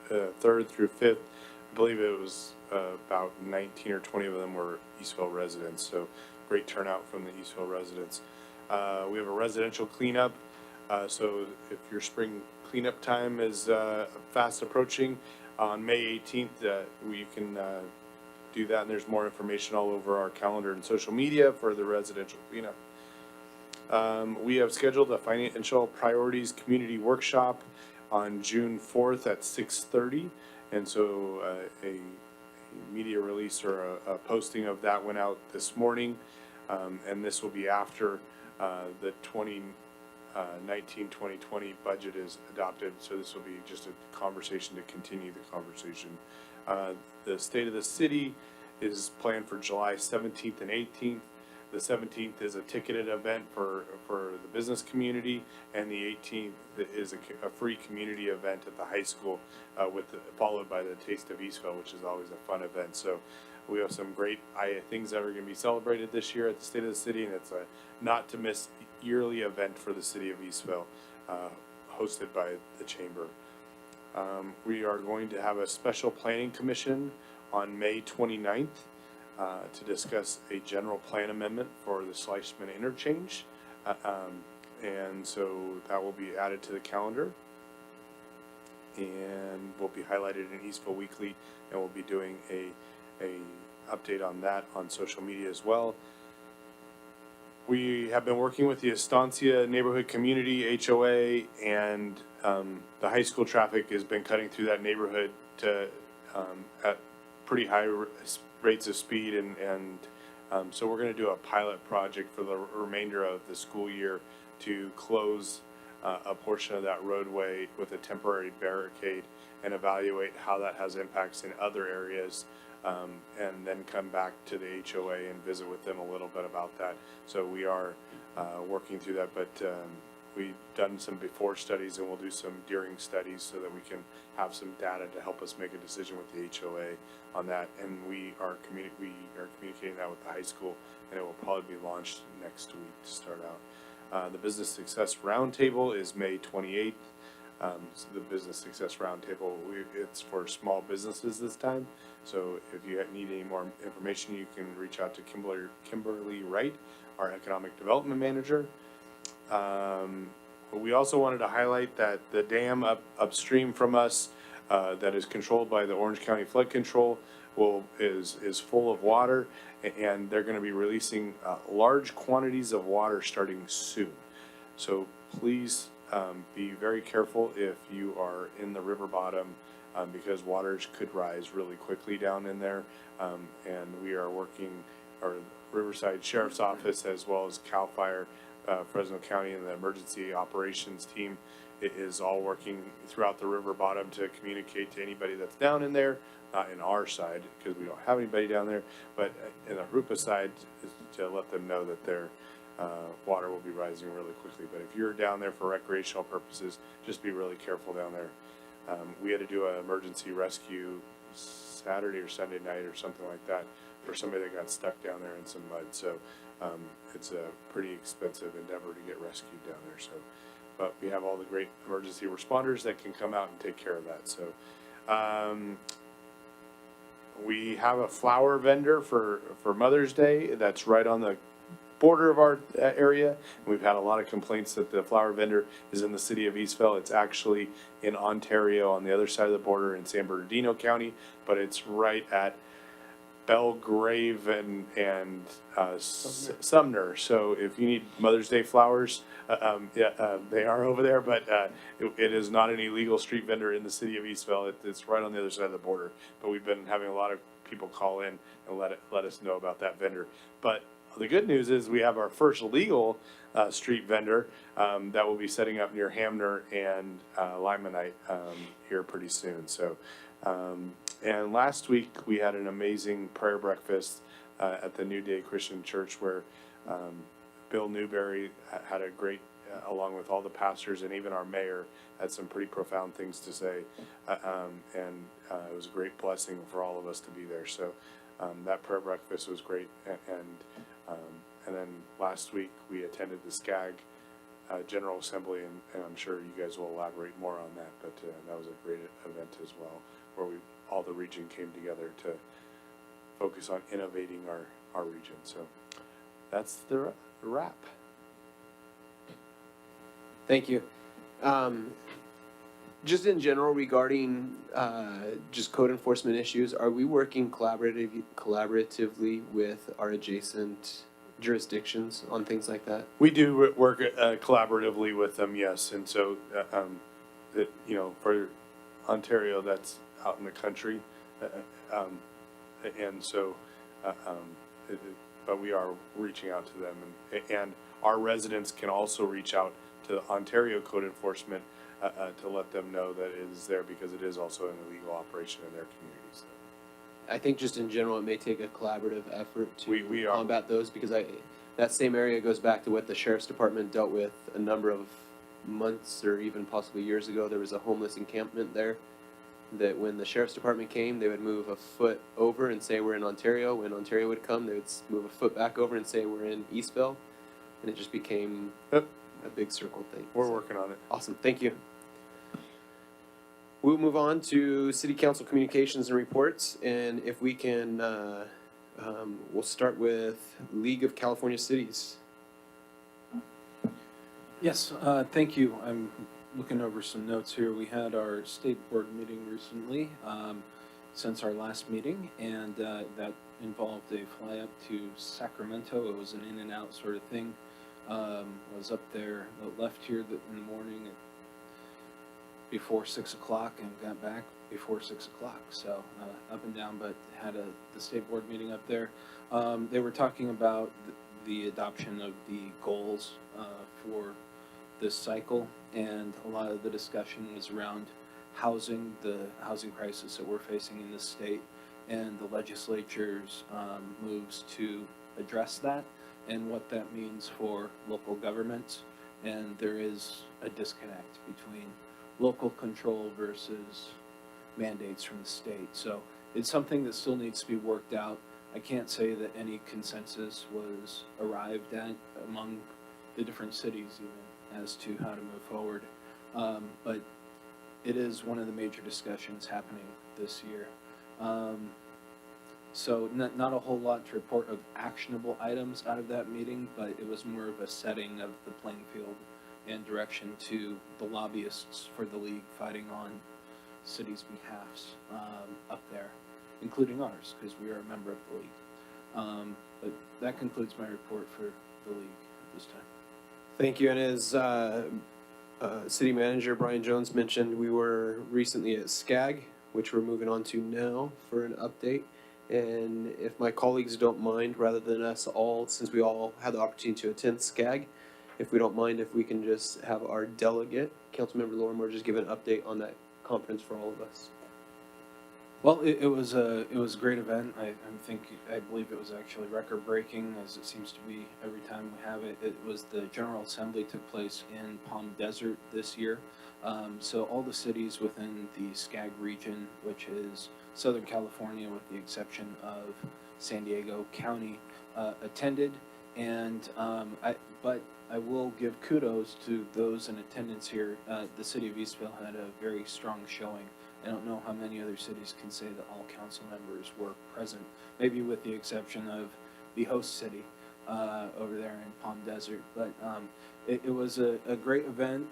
3rd through 5th. I believe it was about 19 or 20 of them were Eastville residents, so great turnout from the Eastville residents. We have a residential cleanup, so if your spring cleanup time is fast approaching, on May 18th, you can do that, and there's more information all over our calendar and social media for the residential cleanup. We have scheduled a financial priorities community workshop on June 4th at 6:30, and so a media release or a posting of that went out this morning, and this will be after the 2019-2020 budget is adopted, so this will be just a conversation to continue the conversation. The State of the City is planned for July 17th and 18th. The 17th is a ticketed event for the business community, and the 18th is a free community event at the high school, followed by the Taste of Eastville, which is always a fun event. So we have some great things that are going to be celebrated this year at the State of the City, and it's a not to miss yearly event for the City of Eastville, hosted by the Chamber. We are going to have a special planning commission on May 29th to discuss a general plan amendment for the Schleichman interchange. And so that will be added to the calendar and will be highlighted in Eastville Weekly, and we'll be doing a update on that on social media as well. We have been working with the Estancia Neighborhood Community HOA, and the high school traffic has been cutting through that neighborhood to at pretty high rates of speed, and so we're going to do a pilot project for the remainder of the school year to close a portion of that roadway with a temporary barricade and evaluate how that has impacts in other areas, and then come back to the HOA and visit with them a little bit about that. So we are working through that, but we've done some before studies, and we'll do some during studies so that we can have some data to help us make a decision with the HOA on that. And we are communicating that with the high school, and it will probably be launched next week to start out. The Business Success Roundtable is May 28th. So the Business Success Roundtable, it's for small businesses this time. So if you need any more information, you can reach out to Kimberly Wright, our Economic Development Manager. But we also wanted to highlight that the dam upstream from us that is controlled by the Orange County Flood Control is full of water, and they're going to be releasing large quantities of water starting soon. So please be very careful if you are in the river bottom, because waters could rise really quickly down in there. And we are working, our Riverside Sheriff's Office as well as CAL FIRE, Fresno County, and the emergency operations team is all working throughout the river bottom to communicate to anybody that's down in there, not in our side because we don't have anybody down there, but in the Rupa side to let them know that their water will be rising really quickly. But if you're down there for recreational purposes, just be really careful down there. We had to do an emergency rescue Saturday or Sunday night or something like that for somebody that got stuck down there in some mud. So it's a pretty expensive endeavor to get rescued down there. So, but we have all the great emergency responders that can come out and take care of that. So we have a flower vendor for Mother's Day that's right on the border of our area. We've had a lot of complaints that the flower vendor is in the city of Eastville. It's actually in Ontario on the other side of the border in San Bernardino County, but it's right at Belgrave and Sumner. So if you need Mother's Day flowers, they are over there, but it is not an illegal street vendor in the city of Eastville. It's right on the other side of the border. But we've been having a lot of people call in and let us know about that vendor. But the good news is we have our first legal street vendor that will be setting up near Hamner and Limonite here pretty soon. So, and last week we had an amazing prayer breakfast at the New Day Christian Church where Bill Newberry had a great along with all the pastors and even our mayor, had some pretty profound things to say. It was a great blessing for all of us to be there. So that prayer breakfast was great. And then last week we attended the SCAG General Assembly, and I'm sure you guys will elaborate more on that. But that was a great event as well, where all the region came together to focus on innovating our region. So that's the wrap. Thank you. Just in general regarding just code enforcement issues, are we working collaboratively with our adjacent jurisdictions on things like that? We do work collaboratively with them, yes. And so, for Ontario, that's out in the country. But we are reaching out to them. And our residents can also reach out to Ontario Code Enforcement to let them know that it is there, because it is also an illegal operation in their communities. I think just in general, it may take a collaborative effort to We are. combat those, because that same area goes back to what the sheriff's department dealt with a number of months or even possibly years ago. There was a homeless encampment there that when the sheriff's department came, they would move a foot over and say we're in Ontario. When Ontario would come, they would move a foot back over and say we're in Eastville. And it just became a big circle thing. We're working on it. Awesome, thank you. We'll move on to city council communications and reports, and if we can, we'll start with League of California Cities. Yes, thank you. I'm looking over some notes here. We had our state board meeting recently, since our last meeting, and that involved a fly up to Sacramento. It was an in and out sort of thing. I was up there, left here in the morning before 6 o'clock and got back before 6 o'clock. So up and down, but had the state board meeting up there. They were talking about the adoption of the goals for this cycle, and a lot of the discussion was around housing, the housing crisis that we're facing in this state, and the legislature's moves to address that and what that means for local governments. And there is a disconnect between local control versus mandates from the state. So it's something that still needs to be worked out. I can't say that any consensus was arrived at among the different cities even as to how to move forward. But it is one of the major discussions happening this year. So not a whole lot to report of actionable items out of that meeting, but it was more of a setting of the playing field and direction to the lobbyists for the league fighting on cities' behalfs up there, including ours, because we are a member of the league. But that concludes my report for the league at this time. Thank you, and as City Manager Brian Jones mentioned, we were recently at SCAG, which we're moving on to now for an update. And if my colleagues don't mind, rather than us all, since we all had the opportunity to attend SCAG, if we don't mind, if we can just have our delegate, Councilmember Lorimer, just give an update on that conference for all of us. Well, it was a great event. I believe it was actually record breaking, as it seems to be every time we have it. It was the General Assembly took place in Palm Desert this year. So all the cities within the SCAG region, which is Southern California with the exception of San Diego County, attended. And but I will give kudos to those in attendance here. The city of Eastville had a very strong showing. I don't know how many other cities can say that all council members were present, maybe with the exception of the host city over there in Palm Desert. But it was a great event,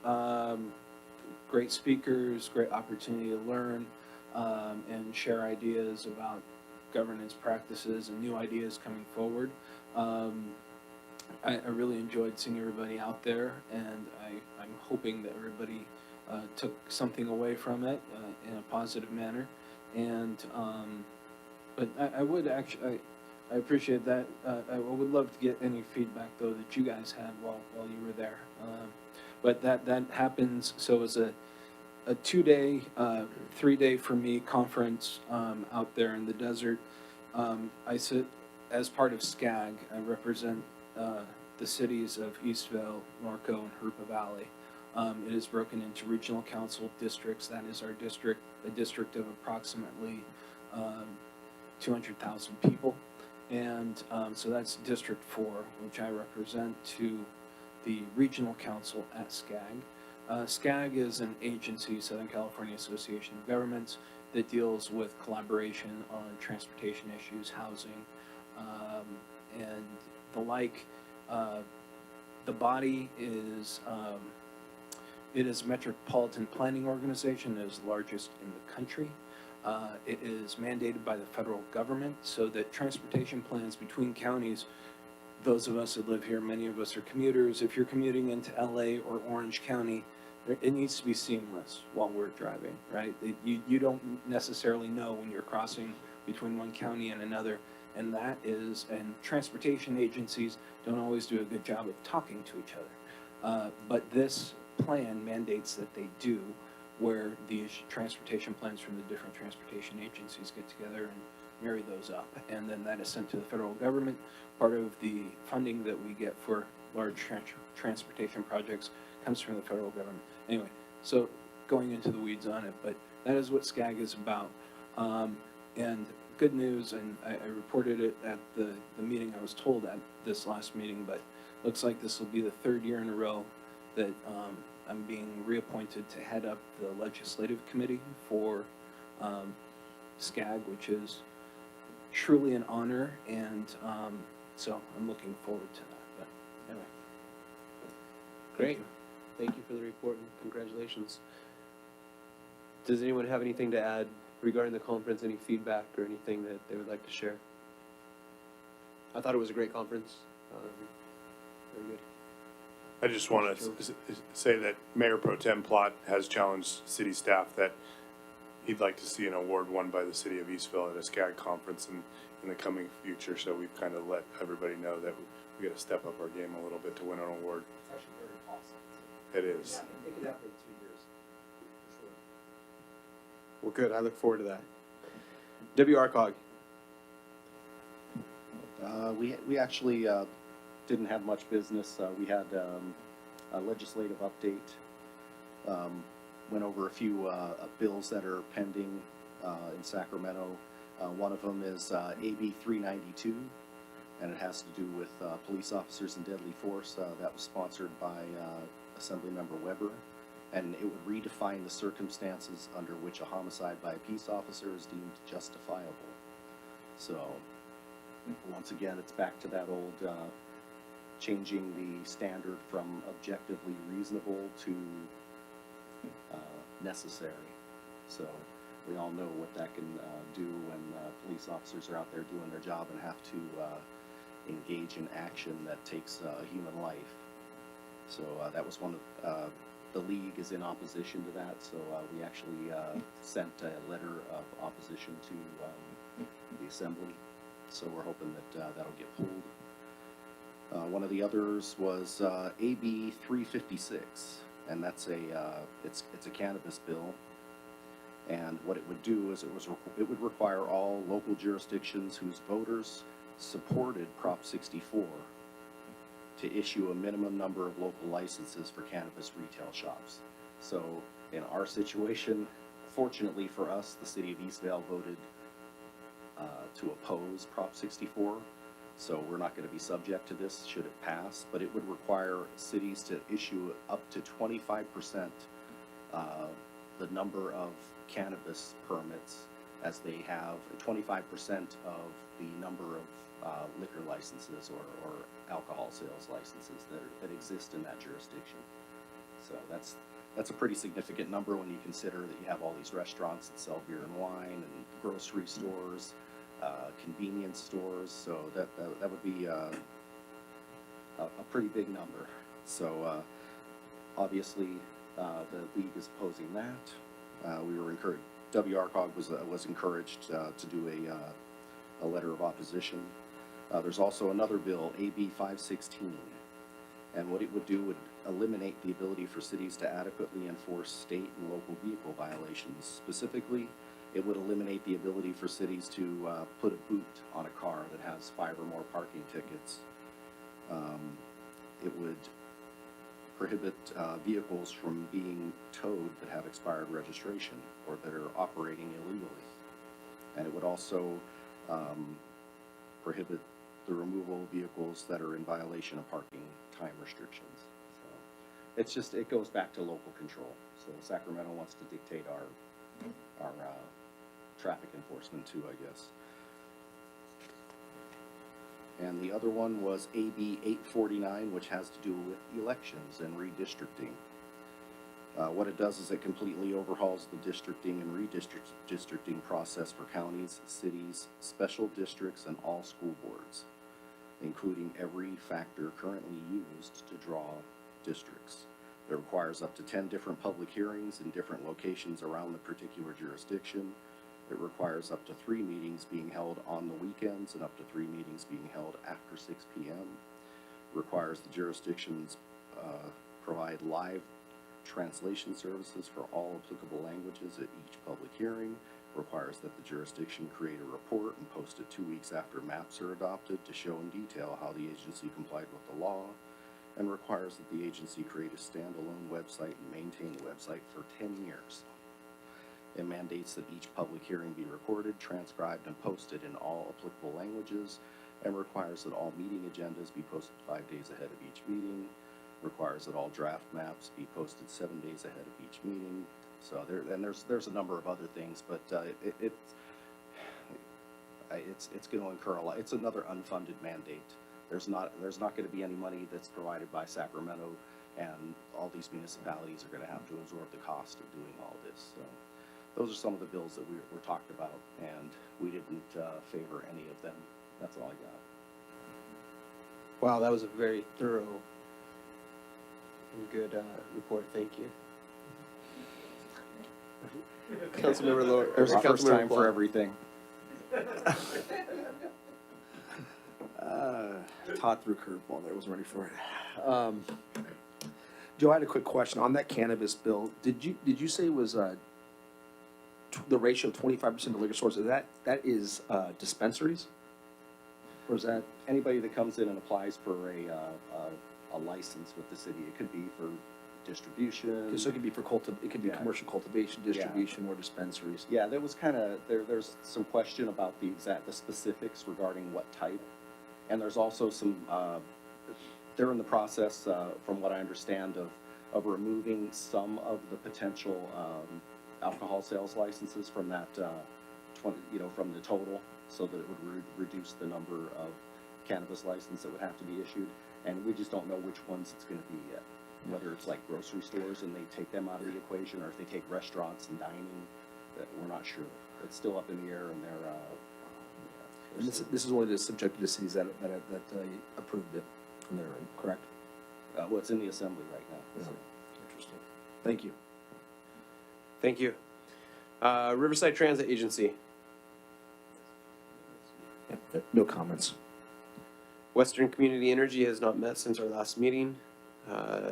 great speakers, great opportunity to learn and share ideas about governance practices and new ideas coming forward. I really enjoyed seeing everybody out there, and I'm hoping that everybody took something away from it in a positive manner. And but I would actually, I appreciate that. I would love to get any feedback though that you guys had while you were there. But that happens. So it was a 2-day, 3-day for me conference out there in the desert. I sit as part of SCAG. I represent the cities of Eastvale, Norco, and Herpa Valley. It is broken into regional council districts. That is our district, a district of approximately 200,000 people. And so that's District 4, which I represent, to the regional council at SCAG. SCAG is an agency, Southern California Association of Governments, that deals with collaboration on transportation issues, housing, and the like. The body is, it is a metropolitan planning organization. It is the largest in the country. It is mandated by the federal government so that transportation plans between counties, those of us that live here, many of us are commuters. If you're commuting into LA or Orange County, it needs to be seamless while we're driving, right? You don't necessarily know when you're crossing between one county and another, and transportation agencies don't always do a good job of talking to each other. But this plan mandates that they do, where these transportation plans from the different transportation agencies get together and marry those up. And then that is sent to the federal government. Part of the funding that we get for large transportation projects comes from the federal government. Anyway, so going into the weeds on it, but that is what SCAG is about. And good news, and I reported it at the meeting I was told at this last meeting, but looks like this will be the third year in a row that I'm being reappointed to head up the legislative committee for SCAG, which is truly an honor, and so I'm looking forward to that. But anyway. Great. Thank you for the report and congratulations. Does anyone have anything to add regarding the conference, any feedback or anything that they would like to share? I thought it was a great conference. Very good. I just want to say that Mayor Pro Tem Plott has challenged city staff that he'd like to see an award won by the city of Eastville at a SCAG conference in the coming future. So we've kind of let everybody know that we got to step up our game a little bit to win an award. It's actually very awesome. It is. Yeah, it could happen in 2 years. Well, good. I look forward to that. WRCOG. We actually didn't have much business. We had a legislative update. Went over a few bills that are pending in Sacramento. One of them is AB 392, and it has to do with police officers and deadly force. That was sponsored by Assemblymember Weber, and it would redefine the circumstances under which a homicide by a peace officer is deemed justifiable. So, once again, it's back to that old changing the standard from objectively reasonable to necessary. So we all know what that can do when police officers are out there doing their job and have to engage in action that takes human life. So that was one of the league is in opposition to that. So we actually sent a letter of opposition to the assembly. So we're hoping that that'll get pulled. One of the others was AB 356, and that's it's a cannabis bill. And what it would do is it would require all local jurisdictions whose voters supported Prop 64 to issue a minimum number of local licenses for cannabis retail shops. So in our situation, fortunately for us, the city of Eastvale voted to oppose Prop 64. So we're not going to be subject to this should it pass, but it would require cities to issue up to 25% the number of cannabis permits as they have 25% of the number of liquor licenses or alcohol sales licenses that exist in that jurisdiction. So that's a pretty significant number when you consider that you have all these restaurants that sell beer and wine and grocery stores, convenience stores. So that would be a pretty big number. So obviously the league is opposing that. We were encouraged. WRCOG was encouraged to do a letter of opposition. There's also another bill, AB 516, and what it would do would eliminate the ability for cities to adequately enforce state and local vehicle violations. Specifically, it would eliminate the ability for cities to put a boot on a car that has 5 or more parking tickets. it would prohibit vehicles from being towed that have expired registration or that are operating illegally. And it would also prohibit the removal of vehicles that are in violation of parking time restrictions. So it's just, it goes back to local control. So Sacramento wants to dictate our traffic enforcement too, I guess. And the other one was AB 849, which has to do with elections and redistricting. What it does is it completely overhauls the districting and redistricting process for counties, cities, special districts, and all school boards, including every factor currently used to draw districts. It requires up to 10 different public hearings in different locations around the particular jurisdiction. It requires up to 3 meetings being held on the weekends and up to 3 meetings being held after 6 p.m. It requires the jurisdictions provide live translation services for all applicable languages at each public hearing. It requires that the jurisdiction create a report and post it 2 weeks after maps are adopted to show in detail how the agency complied with the law, and requires that the agency create a standalone website and maintain the website for 10 years. It mandates that each public hearing be recorded, transcribed, and posted in all applicable languages, and requires that all meeting agendas be posted 5 days ahead of each meeting, requires that all draft maps be posted 7 days ahead of each meeting. So there's a number of other things, but it's going to incur a lot. It's another unfunded mandate. There's not going to be any money that's provided by Sacramento, and all these municipalities are going to have to absorb the cost of doing all this. So those are some of the bills that were talked about, and we didn't favor any of them. That's all I got. Wow, that was a very thorough and good report. Thank you. Councilmember Lower. There's a first time for everything. Todd threw curveball there, wasn't ready for it. Joe, I had a quick question on that cannabis bill. Did you say it was the ratio of 25% of liquor stores? That is dispensaries, or is that Anybody that comes in and applies for a license with the city, it could be for distribution. so it could be for it could be Yeah. commercial cultivation, distribution, or dispensaries? Yeah, there was kind of there's some question about the specifics regarding what type, and there's also some they're in the process, from what I understand, of removing some of the potential alcohol sales licenses from that 20, from the total, so that it would reduce the number of cannabis licenses that would have to be issued, and we just don't know which ones it's going to be yet. Whether it's like grocery stores and they take them out of the equation, or if they take restaurants and dining, we're not sure. It's still up in the air, and they're. And this is only the subject to the cities that approved it from there, right? Correct? Well, it's in the assembly right now. Yeah. So. Interesting. Thank you. Thank you. Riverside Transit Agency. No comments. Western Community Energy has not met since our last meeting.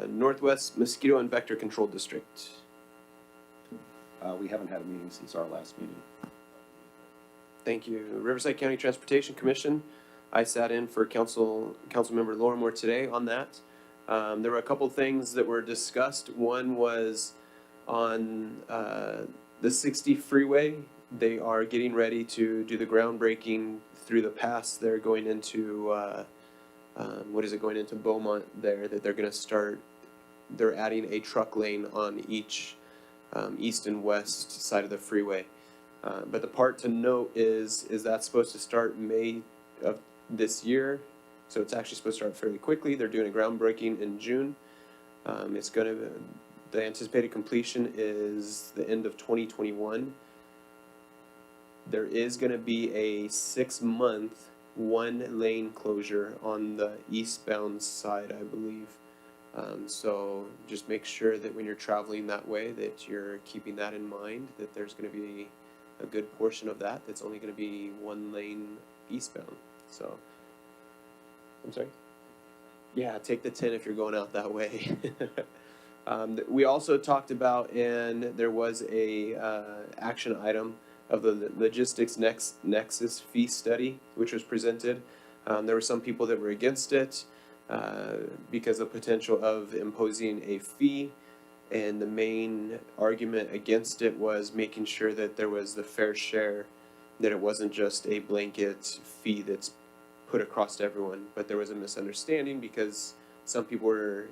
Northwest Mosquito and Vector Control District. We haven't had a meeting since our last meeting. Thank you. Riverside County Transportation Commission. I sat in for Councilmember Lorimore today on that. There were a couple things that were discussed. One was on the 60 freeway. They are getting ready to do the groundbreaking through the pass. They're going into going into Beaumont there, that they're going to start. They're adding a truck lane on each east and west side of the freeway. But the part to note is that's supposed to start May of this year. So it's actually supposed to start fairly quickly. They're doing a groundbreaking in June. The anticipated completion is the end of 2021. There is going to be a 6-month 1-lane closure on the eastbound side, I believe. So just make sure that when you're traveling that way that you're keeping that in mind, that there's going to be a good portion of that that's only going to be 1 lane eastbound. So, I'm sorry? Yeah, take the 10 if you're going out that way. We also talked about, and there was a action item of the Logistics Nexus fee study, which was presented. There were some people that were against it. because of potential of imposing a fee. And the main argument against it was making sure that there was the fair share, that it wasn't just a blanket fee that's put across to everyone, but there was a misunderstanding because some people were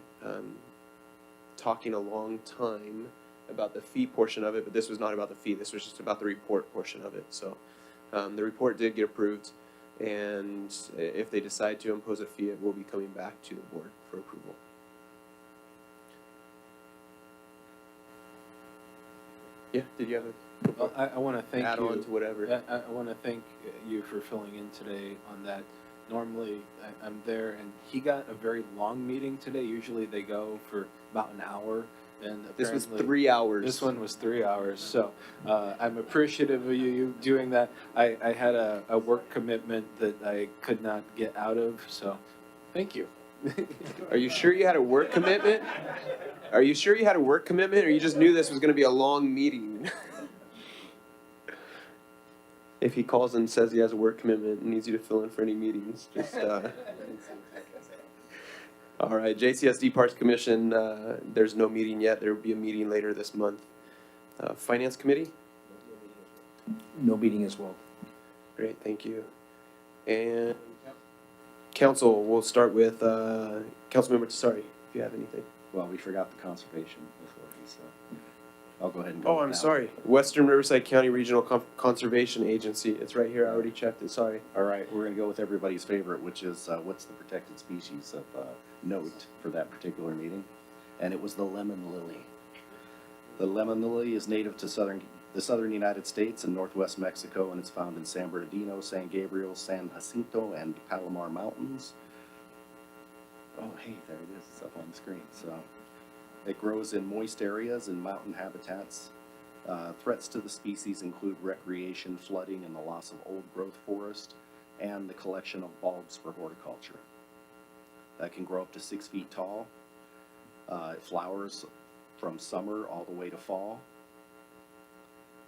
talking a long time about the fee portion of it, but this was not about the fee, this was just about the report portion of it. So the report did get approved, and if they decide to impose a fee, it will be coming back to the board for approval. Yeah, did you have a Well, I want to thank add you. on to whatever? I want to thank you for filling in today on that. Normally, I'm there, and he got a very long meeting today. Usually they go for about an hour, and This was apparently 3 hours. This one was 3 hours, so I'm appreciative of you doing that. I had a work commitment that I could not get out of, so thank you. Are you sure you had a work commitment? Are you sure you had a work commitment, or you just knew this was going to be a long meeting? If he calls and says he has a work commitment and needs you to fill in for any meetings, just all right, JCSD Parks Commission, there's no meeting yet. There will be a meeting later this month. Finance Committee? No meeting as well. Great, thank you. And Council, we'll start with Councilmember Tsari, if you have anything. Well, we forgot the Conservation Authority, so I'll go ahead and go Oh, with I'm that. sorry. Western Riverside County Regional Conservation Agency. It's right here. I already checked it. Sorry. All right, we're gonna go with everybody's favorite, which is what's the protected species of note for that particular meeting? And it was the lemon lily. The lemon lily is native to the southern United States and northwest Mexico, and it's found in San Bernardino, San Gabriel, San Jacinto, and Palomar Mountains. Oh, hey, there it is. It's up on the screen. So it grows in moist areas and mountain habitats. Threats to the species include recreation, flooding, and the loss of old growth forest, and the collection of bulbs for horticulture. That can grow up to 6 feet tall. It flowers from summer all the way to fall.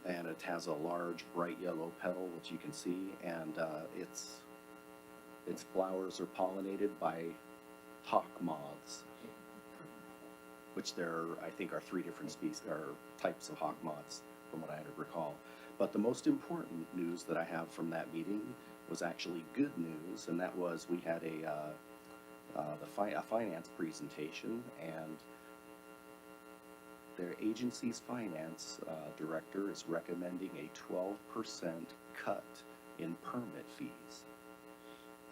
And it has a large, bright yellow petal, which you can see, and its flowers are pollinated by hawk moths, which I think are 3 different species or types of hawk moths, from what I recall. But the most important news that I have from that meeting was actually good news, and that was we had a finance presentation, and their agency's finance director is recommending a 12% cut in permit fees.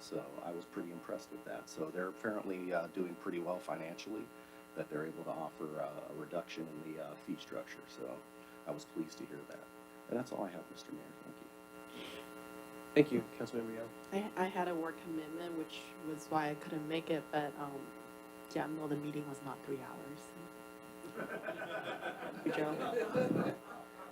So I was pretty impressed with that. So they're apparently doing pretty well financially, that they're able to offer a reduction in the fee structure. So I was pleased to hear that. And that's all I have, Mr. Mayor. Thank you. Thank you, Councilmember Young. I had a work commitment, which was why I couldn't make it, but yeah, no, the meeting was not 3 hours. Good job.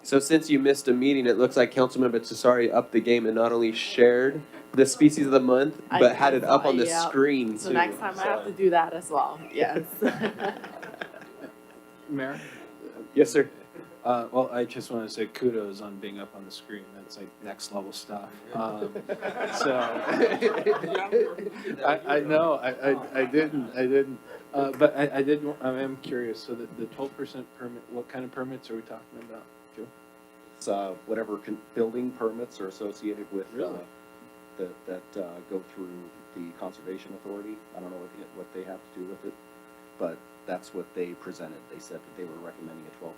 So since you missed a meeting, it looks like Councilmember Tsari upped the game and not only shared the species of the month, but had it up on the screen too. So next time I have to do that as well, yes. Mayor? Yes, sir. Well, I just want to say kudos on being up on the screen. That's like next level stuff. I know, I didn't. But I am curious. So the 12% permit, what kind of permits are we talking about, Joe? It's whatever building permits are associated with Really? that go through the Conservation Authority. I don't know what they have to do with it, but that's what they presented. They said that they were recommending a 12%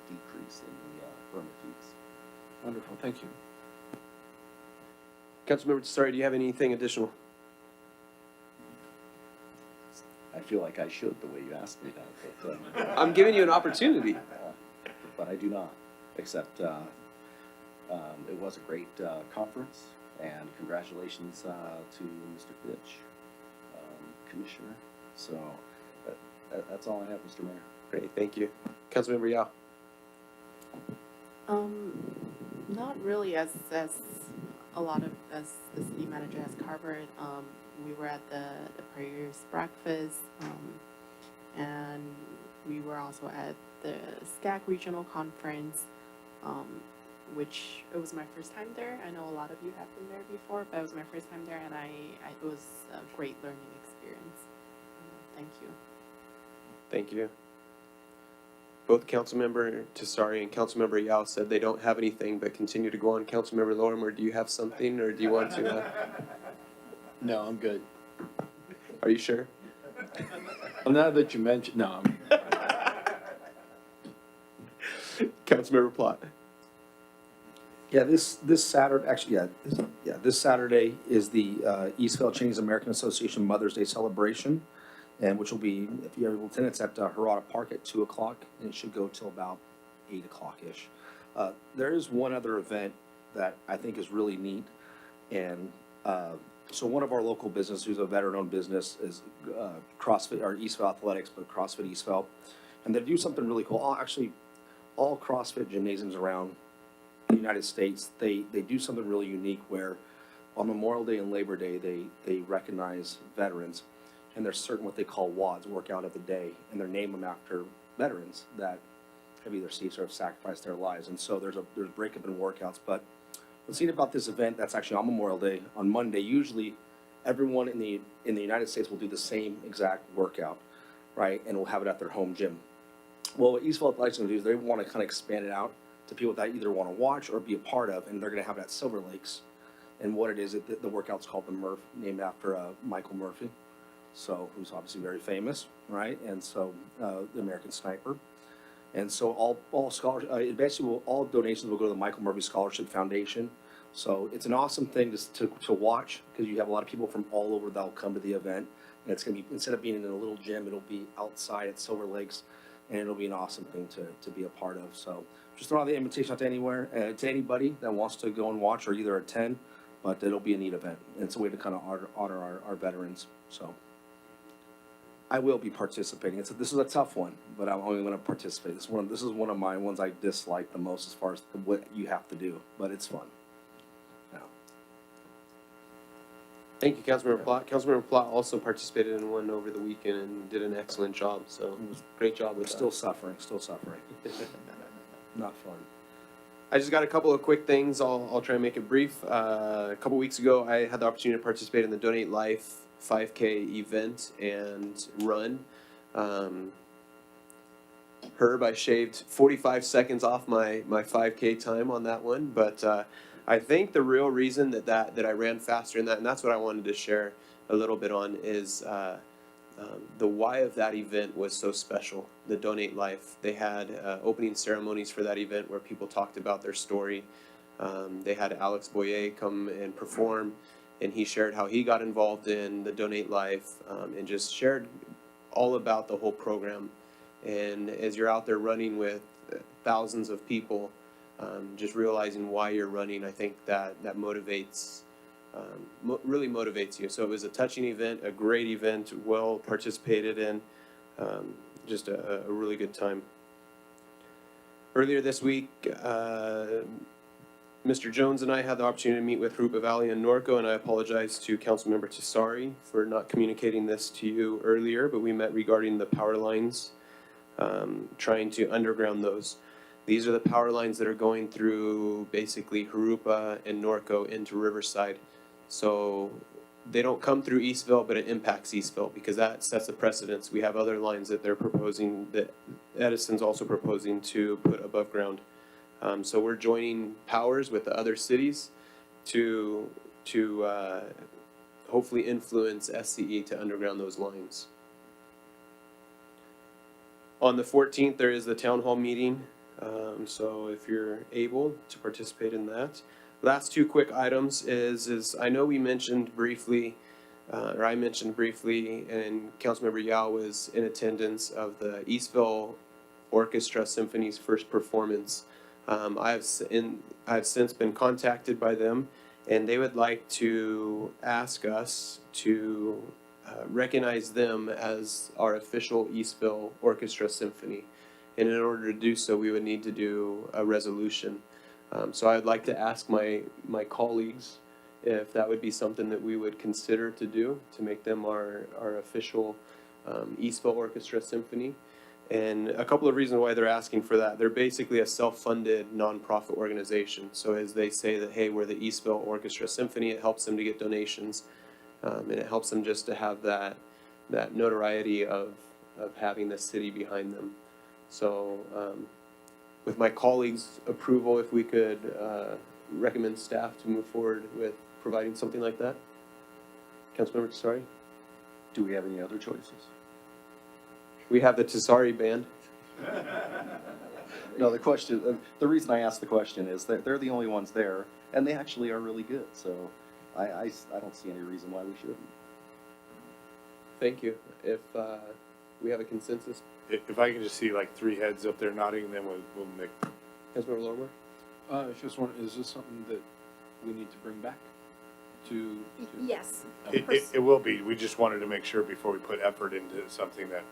decrease in the permit fees. Wonderful, thank you. Councilmember Tsari, do you have anything additional? I feel like I should the way you asked me that, but I'm giving you an opportunity. but I do not, except it was a great conference, and congratulations to Mr. Fitch, Commissioner. So that's all I have, Mr. Mayor. Great, thank you. Councilmember Yao. Not really, as a lot of, as the city manager has covered. We were at the Prayers Breakfast, and we were also at the SCAC Regional Conference, which it was my first time there. I know a lot of you have been there before, but it was my first time there, and it was a great learning experience. thank you. Thank you. Both Councilmember Tesari and Councilmember Yao said they don't have anything, but continue to go on. Councilmember Lorimer, do you have something, or do you want to? No, I'm good. Are you sure? Well, now that you mentioned, no, I'm Councilmember Plott. Yeah, this Saturday, actually, this Saturday is the Eastvale Chinese American Association Mother's Day celebration, and which will be, if you are able to attend, it's at Harada Park at 2 o'clock, and it should go till about 8 o'clock-ish. There is one other event that I think is really neat, and so one of our local businesses, who's a veteran-owned business, is CrossFit, or Eastvale Athletics, but CrossFit Eastvale, and they do something really cool. All CrossFit gymnasiums around the United States, they do something really unique where on Memorial Day and Labor Day, they recognize veterans, and there's certain what they call WODs, workout of the day, and they name them after veterans that have either ceased or have sacrificed their lives. And so there's breakup in workouts. But what's neat about this event, that's actually on Memorial Day, on Monday, usually everyone in the United States will do the same exact workout, right? And we'll have it at their home gym. Well, what Eastvale Athletics is going to do is they want to kind of expand it out to people that either want to watch or be a part of, and they're going to have it at Silver Lakes. And what it is, the workout's called the Murph, named after Michael Murphy, so who's obviously very famous, right? And so the American Sniper. And so all scholars, basically all donations will go to the Michael Murphy Scholarship Foundation. So it's an awesome thing to watch, because you have a lot of people from all over that'll come to the event. And it's going to be, instead of being in a little gym, it'll be outside at Silver Lakes, and it'll be an awesome thing to be a part of. So just throw out the invitation out to anybody that wants to go and watch or either attend, but it'll be a neat event. And it's a way to kind of honor our veterans. So I will be participating. This is a tough one, but I'm only going to participate. This is one of my ones I dislike the most as far as what you have to do, but it's fun. Yeah. Thank you, Councilmember Plott. Councilmember Plott also participated in one over the weekend and did an excellent job. So great job with that. Still suffering. Not fun. I just got a couple of quick things. I'll try and make it brief. A couple weeks ago, I had the opportunity to participate in the Donate Life 5K event and run. Herb, I shaved 45 seconds off my 5K time on that one, but I think the real reason that I ran faster in that, and that's what I wanted to share a little bit on, is the why of that event was so special. The Donate Life. They had opening ceremonies for that event where people talked about their story. They had Alex Boyer come and perform, and he shared how he got involved in the Donate Life, and just shared all about the whole program. And as you're out there running with thousands of people, just realizing why you're running, I think that motivates, really motivates you. So it was a touching event, a great event, well participated in, just a really good time. Earlier this week, Mr. Jones and I had the opportunity to meet with Rupa Valley and Norco, and I apologize to Councilmember Tesari for not communicating this to you earlier, but we met regarding the power lines, trying to underground those. These are the power lines that are going through basically Jurupa and Norco into Riverside. So they don't come through Eastville, but it impacts Eastville because that sets a precedence. We have other lines that they're proposing, that Edison's also proposing to put above ground. So we're joining powers with the other cities to hopefully influence SCE to underground those lines. On the 14th, there is the town hall meeting. So if you're able to participate in that. Last two quick items is I know we mentioned briefly, or I mentioned briefly, and Councilmember Yao was in attendance of the Eastville Orchestra Symphony's first performance. I've since been contacted by them, and they would like to ask us to recognize them as our official Eastville Orchestra Symphony. And in order to do so, we would need to do a resolution. So I'd like to ask my colleagues if that would be something that we would consider to do, to make them our official Eastville Orchestra Symphony. And a couple of reasons why they're asking for that. They're basically a self-funded nonprofit organization. So as they say that, hey, we're the Eastville Orchestra Symphony, it helps them to get donations. And it helps them just to have that that notoriety of having the city behind them. So, with my colleagues' approval, if we could recommend staff to move forward with providing something like that. Councilmember Tesari? Do we have any other choices? We have the Tesari Band. No, the question, the reason I asked the question is that they're the only ones there, and they actually are really good, so I don't see any reason why we shouldn't. Thank you. If we have a consensus, If I can just see like three heads up there nodding, then we'll make. Councilmember Lorimer? I was just wondering, is this something that we need to bring back to? Yes. It will be. We just wanted to make sure before we put effort into something that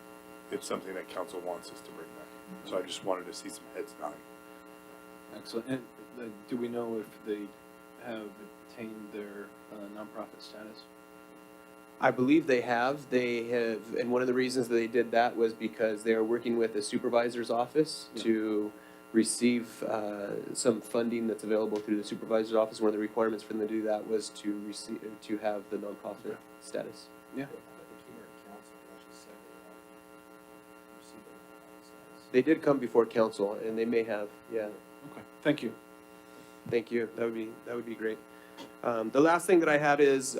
it's something that council wants us to bring back. So I just wanted to see some heads nodding. Excellent. And do we know if they have attained their nonprofit status? I believe they have. They have, and one of the reasons that they did that was because they are working with the supervisor's office to receive some funding that's available through the supervisor's office. One of the requirements for them to do that was to receive, to have the nonprofit status. Yeah. They did come before council, and they may have, yeah. Okay, thank you. Thank you. That would be great. The last thing that I have is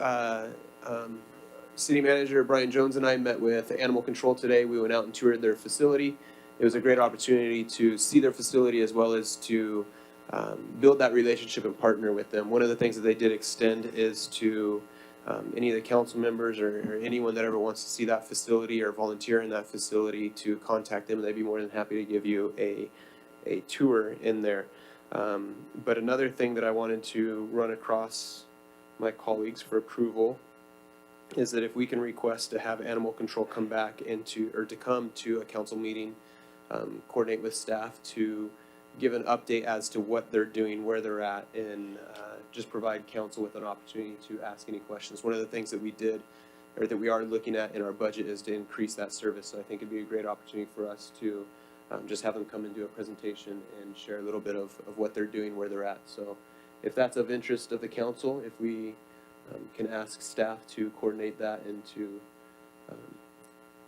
City Manager Brian Jones and I met with Animal Control today. We went out and toured their facility. It was a great opportunity to see their facility as well as to build that relationship and partner with them. One of the things that they did extend is to any of the council members or anyone that ever wants to see that facility or volunteer in that facility to contact them. They'd be more than happy to give you a tour in there. But another thing that I wanted to run across my colleagues for approval is that if we can request to have animal control come back to come to a council meeting, coordinate with staff to give an update as to what they're doing, where they're at, and just provide council with an opportunity to ask any questions. One of the things that we did, or that we are looking at in our budget, is to increase that service. So I think it'd be a great opportunity for us to just have them come and do a presentation and share a little bit of what they're doing, where they're at. So if that's of interest of the council, if we can ask staff to coordinate that and to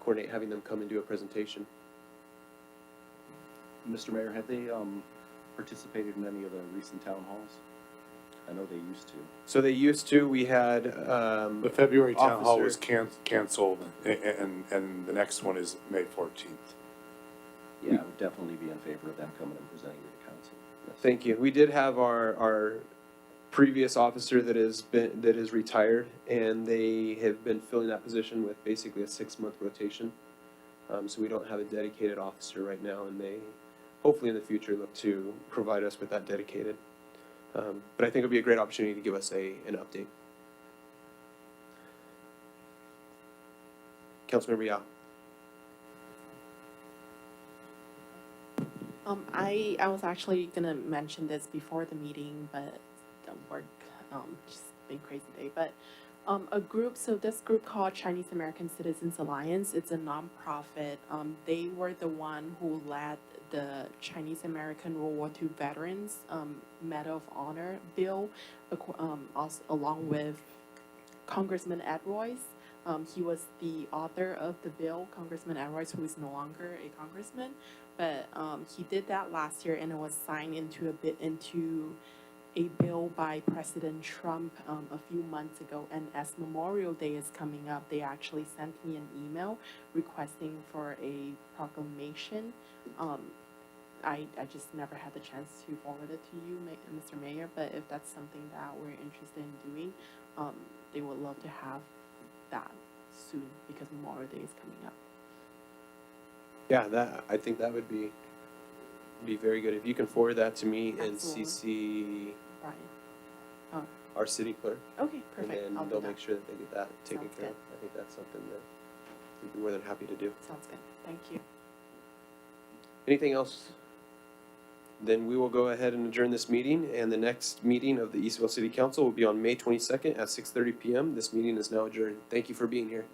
coordinate having them come and do a presentation. Mr. Mayor, have they participated in any of the recent town halls? I know they used to. So they used to. We had The February town hall was officer- canceled, and the next one is May 14th. Yeah, I would definitely be in favor of them coming and presenting to the council. Yes. Thank you. We did have our previous officer that is retired, and they have been filling that position with basically a 6-month rotation. So we don't have a dedicated officer right now, and they hopefully in the future look to provide us with that dedicated. But I think it'll be a great opportunity to give us an update. Councilmember Yao. I was actually gonna mention this before the meeting, but the work, just been crazy day. But this group called Chinese American Citizens Alliance, it's a nonprofit. They were the one who led the Chinese American World War II Veterans Medal of Honor bill, also along with Congressman Ed Royce. He was the author of the bill, Congressman Ed Royce, who is no longer a congressman, but he did that last year, and it was signed into a bill by President Trump a few months ago. And as Memorial Day is coming up, they actually sent me an email requesting for a proclamation. I just never had the chance to forward it to you, Mr. Mayor, but if that's something that we're interested in doing, they would love to have that soon because Memorial Day is coming up. Yeah, I think that would be very good. If you can forward that to me and Absolutely. CC Brian. our city clerk, Okay, perfect. and I'll then do they'll that. make sure that they get that taken Sounds care of. good. I think that's something that we'd be more than happy to do. Sounds good. Thank you. Anything else? Then we will go ahead and adjourn this meeting, and the next meeting of the Eastville City Council will be on May 22nd at 6:30 p.m. This meeting is now adjourned. Thank you for being here.